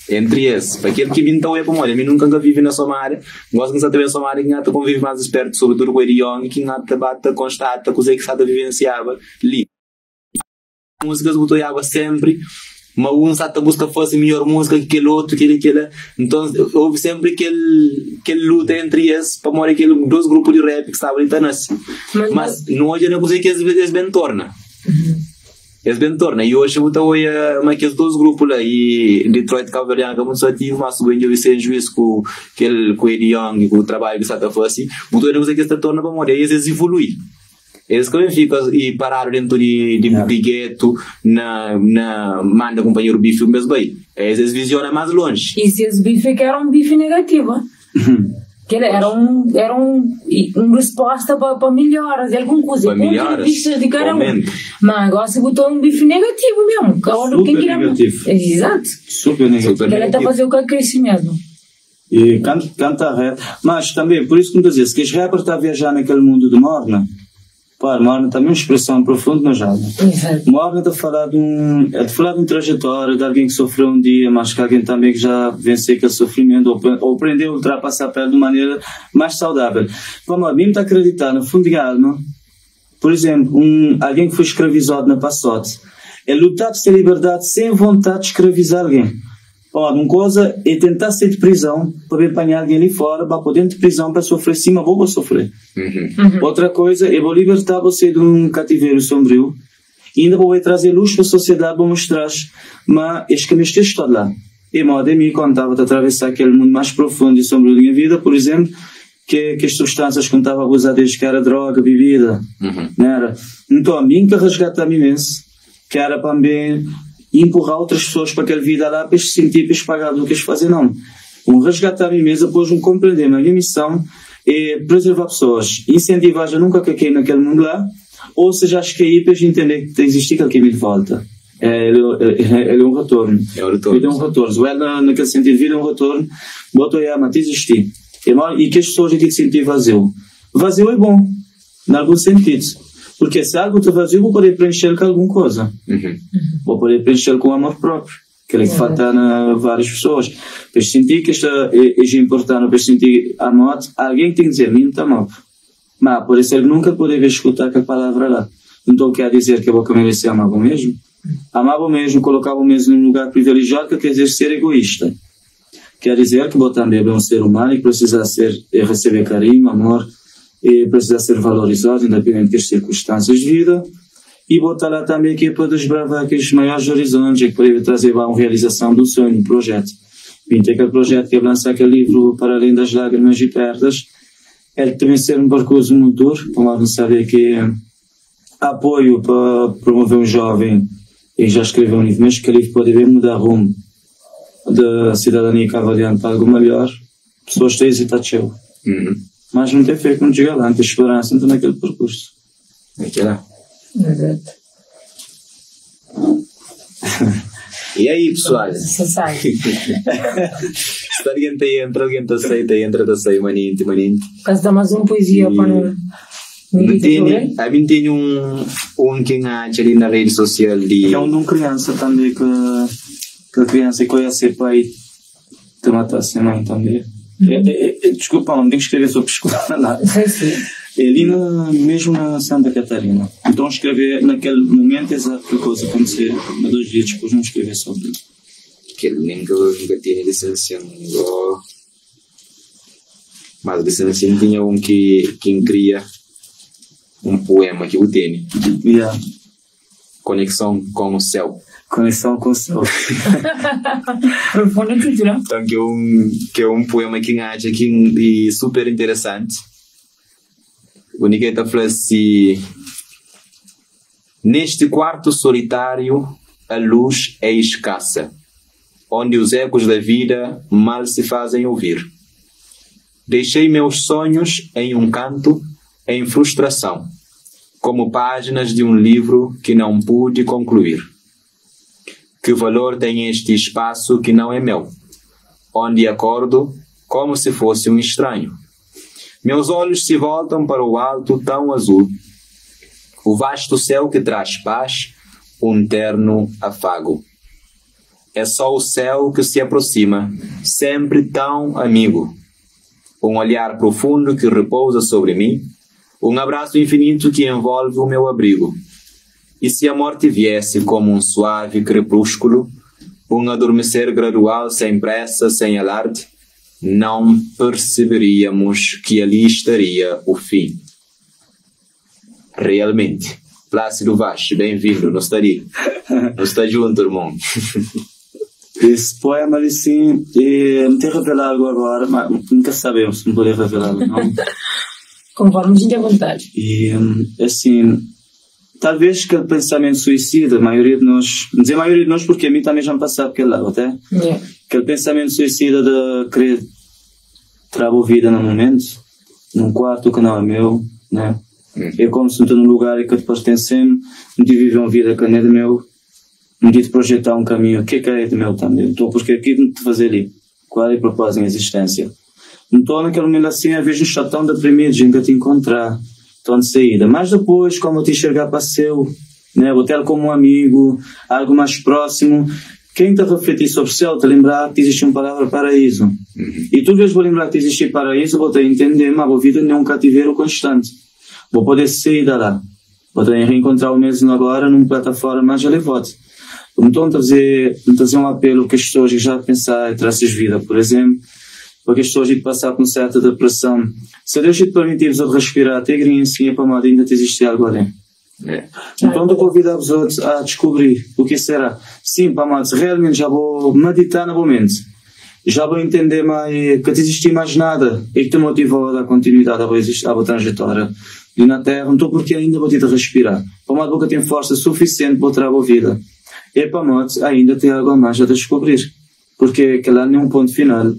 entre eles. Para aquele que então é como olha, eu nunca vive na Somália, gosto de saber na Somália que convive mais esperto, sobretudo com o Young, que bate, constata, coisa que está vivenciava ali. Músicas botoiava sempre, mas um sata busca fosse melhor música que aquele outro, então houve sempre aquele luta entre eles para morrer aquele dois grupos de rap que estavam ali assim. Mas não hoje não consigo que eles bem torna. Eles bem torna e hoje eu estou aqueles dois grupos lá e Detroit Cabo Verdeano que é muito ativo, mas o Benjo sem juízo com o Young com o trabalho que sata fosse, então eu não consigo que eles torna para morrer e eles evoluem. Eles também ficam e pararam dentro de gueto na manda companheiro bife mesmo bem. Eles visionam mais longe. E se esse bife que era um bife negativo? Que era uma resposta para melhoras de alguma coisa. Para melhoras. De cada um. Mas agora se botou um bife negativo mesmo. Super negativo. Exato. Super negativo. Ela está a fazer o que cresce mesmo. E canta rap. Mas também, por isso que me dizia, se que os rappers estão a viajar naquele mundo de Morna, pá, Morna também é uma expressão profunda no jovem. Morna está a falar de uma trajetória de alguém que sofreu um dia, mas que alguém também que já venceu aquele sofrimento ou aprendeu a ultrapassar a pele de maneira mais saudável. Vamos lá, mesmo está a acreditar no fundo de alma, por exemplo, alguém que foi escravizado na passote, é lutar por ter liberdade sem vontade de escravizar alguém. Uma coisa é tentar sair de prisão para apanhar alguém ali fora, para poder dentro de prisão para sofrer cima, vou sofrer. Outra coisa é vou libertar você de um cativeiro sombrio e ainda vou trazer luz para a sociedade, vou mostrar, mas este caminho está lá. E modo a mim quando estava a atravessar aquele mundo mais profundo e sombrio da minha vida, por exemplo, que as substâncias que eu estava a abusar desde que era droga, bebida, não era? Então a mim que resgata-me imenso, que era para mim empurrar outras pessoas para aquela vida lá para se sentir, para pagar do que eles fazem, não. Resgatar a mim mesmo, depois compreender. A minha missão é preservar pessoas, incentivar a nunca cair naquele mundo lá, ou seja, acho que aí para entender que existe aquele caminho de volta. Ele é um retorno. Vida é um retorno. O ela, naquele sentido, vida é um retorno, botou aí a mate existir. E que as pessoas aqui se sentem vazio. Vazio é bom, em algum sentido. Porque se algo está vazio, vou poder preencher com alguma coisa. Vou poder preencher com amor próprio. Que é que falta a várias pessoas. Para sentir que isto é importante, para sentir amor, alguém tem que dizer, mim está mal. Mas por isso ele nunca poderia escutar aquela palavra lá. Então quer dizer que eu vou merecer amar o mesmo? Amar o mesmo, colocar o mesmo num lugar privilegiado, que quer dizer ser egoísta. Quer dizer que vou também um ser humano e precisa receber carinho, amor, e precisa ser valorizado, independente das circunstâncias de vida, e botar lá também que é para desbravar aqueles maiores horizontes, que pode trazer a realização do sonho, um projeto. Vinte aquele projeto que é lançar aquele livro Para Além das Lágrimas e Perdas, ele também ser um percurso muito duro, como saber que apoio para promover um jovem, e já escreveu um livro, mas que livro pode bem mudar rumo da cidadania cavaliana para algo melhor, pessoas têm hesitado. Mas não tem fé quando chega lá, não tem esperança então naquele percurso. Exato. E aí, pessoal? Você sabe. Se alguém te aceita, entra, te aceita, maninho. Caso dá mais uma poesia para não... A mim tem um que acha ali na rede social de... É um de uma criança também que a criança conhece pai te matasse a mãe também. Desculpa, não tenho que escrever sobre escola nada. É ali mesmo na Santa Catarina. Então escrever naquele momento exato que a coisa aconteceu, mas 2 dias depois não escrever sobre isso. Que nunca tinha licença. Mas a licença tinha um que cria um poema que eu tenho. Conexão com o céu. Conexão com o céu. Então que é um poema que acha que é super interessante. O Nikita falou assim: neste quarto solitário a luz é escassa, onde os ecos da vida mal se fazem ouvir. Deixei meus sonhos em um canto, em frustração, como páginas de um livro que não pude concluir. Que valor tem este espaço que não é meu, onde acordo como se fosse um estranho? Meus olhos se voltam para o alto tão azul, o vasto céu que traz paz, um terno afago. É só o céu que se aproxima, sempre tão amigo. Um olhar profundo que repousa sobre mim, um abraço infinito que envolve o meu abrigo. E se a morte viesse como um suave crepúsculo, um adormecer gradual sem pressa, sem alarde, não perceberíamos que ali estaria o fim. Realmente. Plácido Vaz, bem-vindo, não estaria. Não está junto, irmão. Esse poema ali sim, não tem revelado algo agora, mas nunca sabemos se não poder revelar não. Conforme a gente é vontade. E assim, talvez que o pensamento suicida, a maioria de nós, não dizer a maioria de nós porque a mim também já me passava aquele lado, até? Aquele pensamento suicida de querer trago vida no momento, num quarto que não é meu, né? É como se eu estou num lugar que te pertencem, não te viver uma vida que não é de meu, não te projetar um caminho que é de meu também. Então, porque aqui não te fazer ali, qual é o propósito em existência? Não estou naquele momento assim, às vezes não está tão deprimido, gente, a te encontrar, tão de saída. Mas depois, como eu te enxergar para seu, né? Vou ter como um amigo, algo mais próximo. Quem te refletir sobre o céu, te lembrar que existe uma palavra paraíso. E tu vês, vou lembrar que existe paraíso, vou te entender, mas a vida não é um cativeiro constante. Vou poder sair de lá. Vou ter reencontrar o mesmo agora numa plataforma mais elevada. Então, trazer um apelo que as pessoas já pensaram em traças vida, por exemplo, para que as pessoas passar por uma certa depressão. Se Deus te permitir respirar, até assim, para mais ainda te existe algo ali. Então, eu convido os outros a descobrir o que será. Sim, para mais, realmente já vou meditar no momento. Já vou entender mais, que te existe mais nada e que te motivou a dar continuidade à trajetória. E na Terra, não estou porque ainda vou ter de respirar. Para uma boca tem força suficiente para trazer a vida. E para morte ainda tem algo a mais a descobrir. Porque aquele não é um ponto final.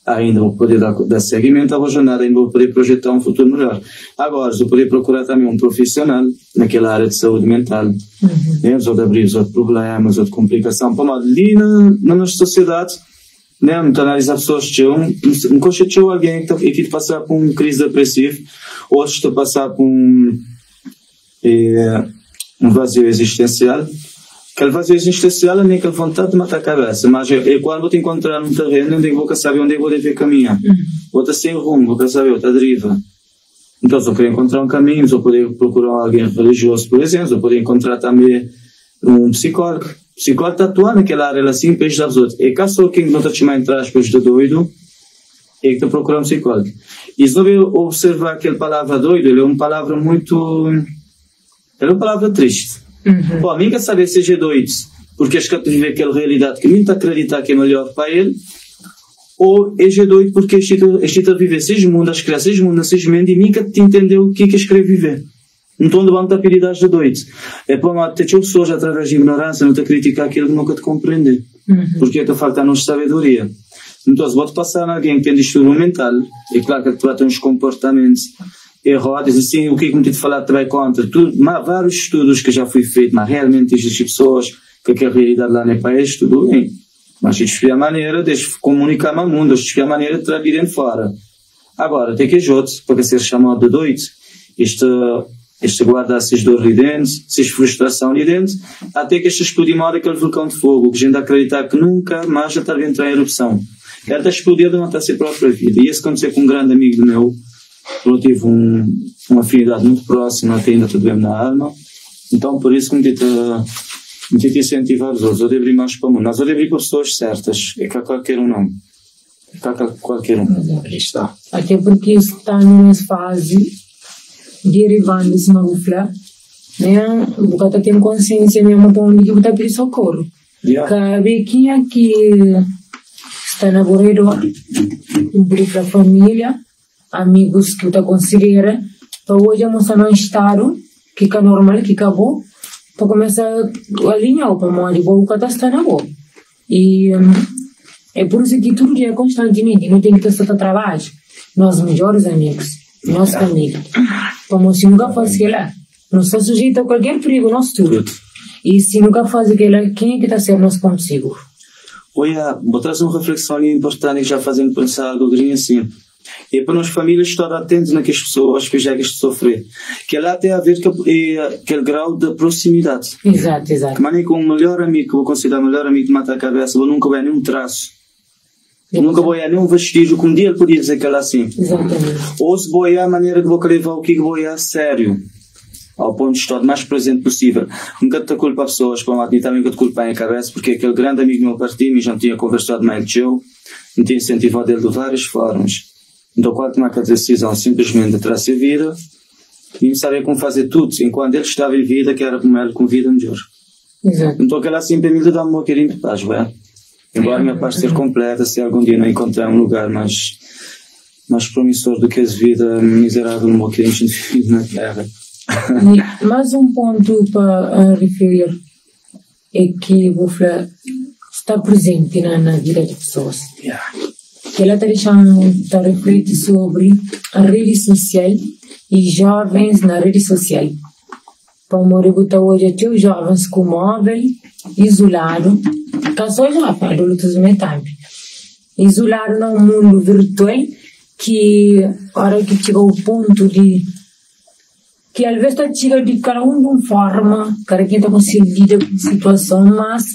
Ainda vou poder dar seguimento à jornada, ainda vou poder projetar um futuro melhor. Agora, vou poder procurar também um profissional naquela área de saúde mental. Os outros abrir os outros problemas, outra complicação. Para morte, ali na nossa sociedade, né, muito analisar pessoas que não conheceu alguém que está a passar por uma crise depressiva, outros estão a passar por um vazio existencial. Aquele vazio existencial é nem aquela vontade de matar a cabeça, mas eu quando vou te encontrar num terreno onde eu vou saber onde eu vou dever caminhar, vou estar sem rumo, vou saber outra deriva. Então, se eu querer encontrar um caminho, se eu poder procurar alguém religioso, por exemplo, se eu poder encontrar também um psicólogo. O psicólogo está atuando naquela área assim, para ajudar os outros. É caso quem não está chamando entre aspas de doido, é que está procurando um psicólogo. E se não ver observar aquela palavra doido, ele é uma palavra muito. Ele é uma palavra triste. Pô, a mim quer saber se é doido, porque acho que ele vive aquela realidade que nem está a acreditar que é melhor para ele, ou é doido porque está a viver seis mundos, as crianças, seis mundos, seis mentes, e nunca te entendeu o que é que querer viver. Então, de da habilidade de doido. É para ter pessoas através de ignorância, não te criticar aquilo que nunca te compreender. Porque te falta-nos sabedoria. Então, se vou-te passar a alguém que tem distúrbio mental, é claro que tu vai ter uns comportamentos errados, assim, o que é que me te falar te vai contra. Mas vários estudos que já fui feito, mas realmente existem pessoas que aquela realidade lá não é para eles, tudo bem. Mas existe a maneira de comunicar com o mundo, existe a maneira de trazer dentro fora. Agora, tem que ajudar para ser chamado de doido. Este guarda essas dores ali dentro, essas frustração ali dentro, até que este explodimar aquele vulcão de fogo, que a gente acreditar que nunca mais já está a entrar em erupção. Ele está explodindo de matar a sua própria vida. E isso aconteceu com um grande amigo meu, eu tive uma afinidade muito próxima, até ainda tudo bem na alma. Então, por isso que me tento incentivar os outros. Eu devo ir mais para o mundo. Nós eu devo ir para pessoas certas. É que qualquer um não. É que qualquer um. Aí está. Até porque isso está numa fase derivando desse novo flá, né? Porque tem consciência mesmo para onde eu vou pedir socorro. Cabe quem é que está na borreira, cumprir para a família, amigos que você considera, para hoje mostrar um estado que é normal, que acabou, para começar a alinhar para onde o que está na boa. E é por isso que tudo é constantemente, não tem que estar trabalho. Nós melhores amigos, nossa família. Como se nunca fosse aquela, não sou sujeito a qualquer perigo, nós tudo. E se nunca faz aquela, quem é que está sendo nosso ponto seguro? Olha, vou trazer uma reflexão ali importante que já fazendo pensar algo assim. É para nós famílias estar atentos naquelas pessoas que já que sofrer. Que ela tem a ver com aquele grau de proximidade. Exato. Que maneira com o melhor amigo, que eu vou considerar o melhor amigo de matar a cabeça, eu nunca vou a nenhum traço. Eu nunca vou a nenhum vestígio, como um dia ele podia dizer que ela assim. Exatamente. Ou se vou a maneira que vou querer levar o que vou a sério. Ao ponto de estar o mais presente possível. Nunca te culpa a pessoas, como a ti também nunca te culpa a cabeça, porque aquele grande amigo meu partido, e já tinha conversado mais que eu, me tinha incentivado ele de várias formas. Então, quando tomar aquela decisão simplesmente de trazer a vida, e me saber como fazer tudo, enquanto ele estava em vida, que era como ele com vida melhor. Exato. Então, aquela sempre me dá um bocadinho de paz, bem? Embora a minha paz ser completa, se algum dia não encontrar um lugar mais promissor do que a vida miserável, um bocadinho de na terra. E mais um ponto para referir é que o Fla está presente na vida das pessoas. que ela está reflete sobre a rede social e jovens na rede social. Para morrer hoje até os jovens com móvel, isolado, que só jovens, adultos metade, isolado num mundo virtual que, hora que chega ao ponto de que às vezes chega de cada um de uma forma, cada quem está conseguindo lidar com a situação, mas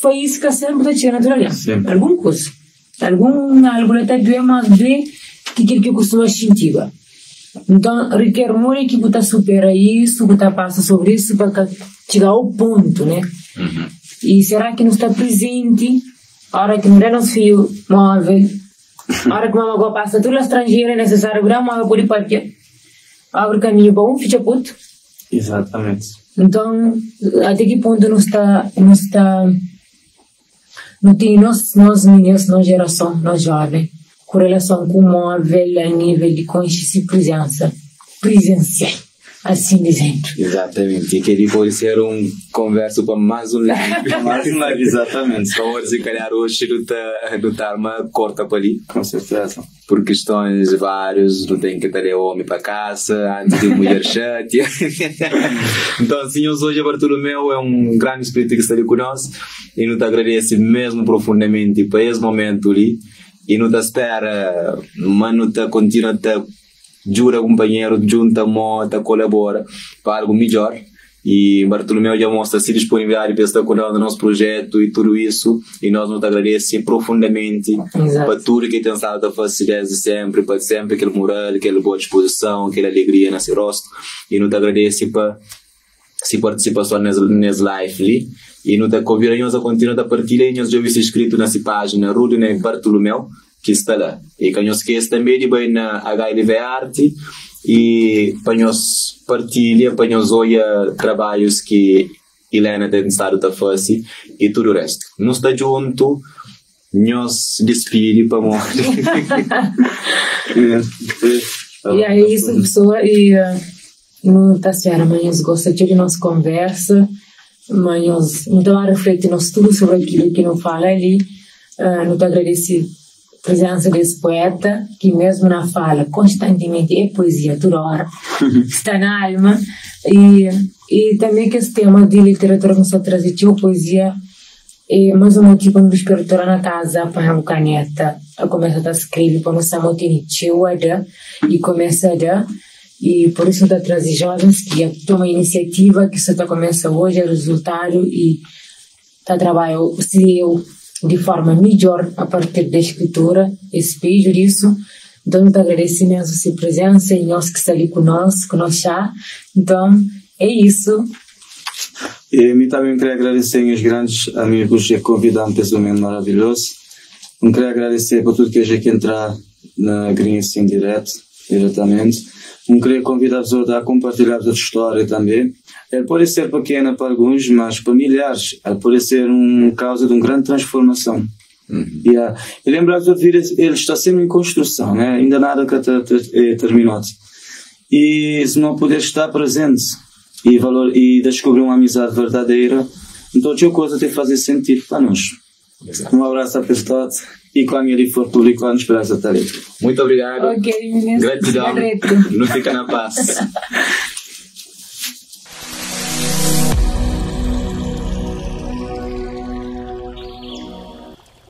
foi isso que sempre está chegando a algum coisa. Algo está doendo, mas vê que costuma sentir. Então, requer muito que você supera isso, que você passa sobre isso para chegar ao ponto, né? E será que não está presente a hora que não é nosso filho móvel, a hora que a mamãe passa tudo estrangeiro, é necessário que a mamãe pode partir, abre caminho para um ficha puto. Exatamente. Então, até que ponto não tem nós meninos, nós geração, nós jovens, com relação com o móvel a nível de consciência e presencial, assim dizendo. Exatamente, e que ele pode ser conversa para mais um live. Exatamente. Então, se calhar hoje não está uma corta para ali. Com certeza. Por questões várias, não tem que ter homem para casa, antes de mulher chate. Então, assim, hoje Bartolomeu é grande espírito que está ali conosco e nos agradece mesmo profundamente para esse momento ali. E não te espera, mas não te continua a jura companheiro, junta, monta, colabora para algo melhor. E Bartolomeu já mostra a disponibilidade para estar conosco no nosso projeto e tudo isso. E nós nos agradecemos profundamente. Exato. Para tudo que tem estado a fazer desde sempre, para sempre aquele moral, aquela boa disposição, aquela alegria nesse rosto. E nos agradecemos para se participação nesse live ali. E não te convidamos a continuar a partilhar. Nós já vimos escrito nessa página Rudine Bartolomeu, que está lá. E que não esqueça também de ir na HLV Arte e para nós partilhar, para nós olhar trabalhos que Helena tem estado a fazer e tudo o resto. Nós está junto, nós despedimos para morrer. E é isso, pessoal. E não está certo, mas gosta de nossa conversa. Mas então refletir nós tudo sobre aquilo que não fala ali. Não te agradecer a presença desse poeta que mesmo na fala constantemente é poesia toda hora está na alma e também que esse tema de literatura que nos traz a poesia é mais um motivo quando escritora na casa para a caneta a começa a escrever para nos motivar e começa a dar. E por isso está trazendo jovens que tomam iniciativa, que só está começando hoje, é resultado e está trabalhando de forma melhor a partir da escritura, espelho disso. Então, eu agradeço mesmo a sua presença e nós que está ali conosco já. Então, é isso. E eu também queria agradecer aos grandes amigos que convidaram para esse momento maravilhoso. Eu queria agradecer por tudo que a gente entrar na Green assim diretamente. Eu queria convidar-vos a compartilhar a história também. Ele pode ser pequena para alguns, mas para milhares, ele pode ser causa de uma grande transformação. E lembrar que a vida ele está sempre em construção, né? Ainda nada que é terminado. E se não puder estar presente e descobrir uma amizade verdadeira, então outra coisa tem que fazer sentido para nós. Exato. Um abraço a todos e quando ele for publicado, esperamos a tarefa. Muito obrigado. Ok, gratidão. Não fica na paz.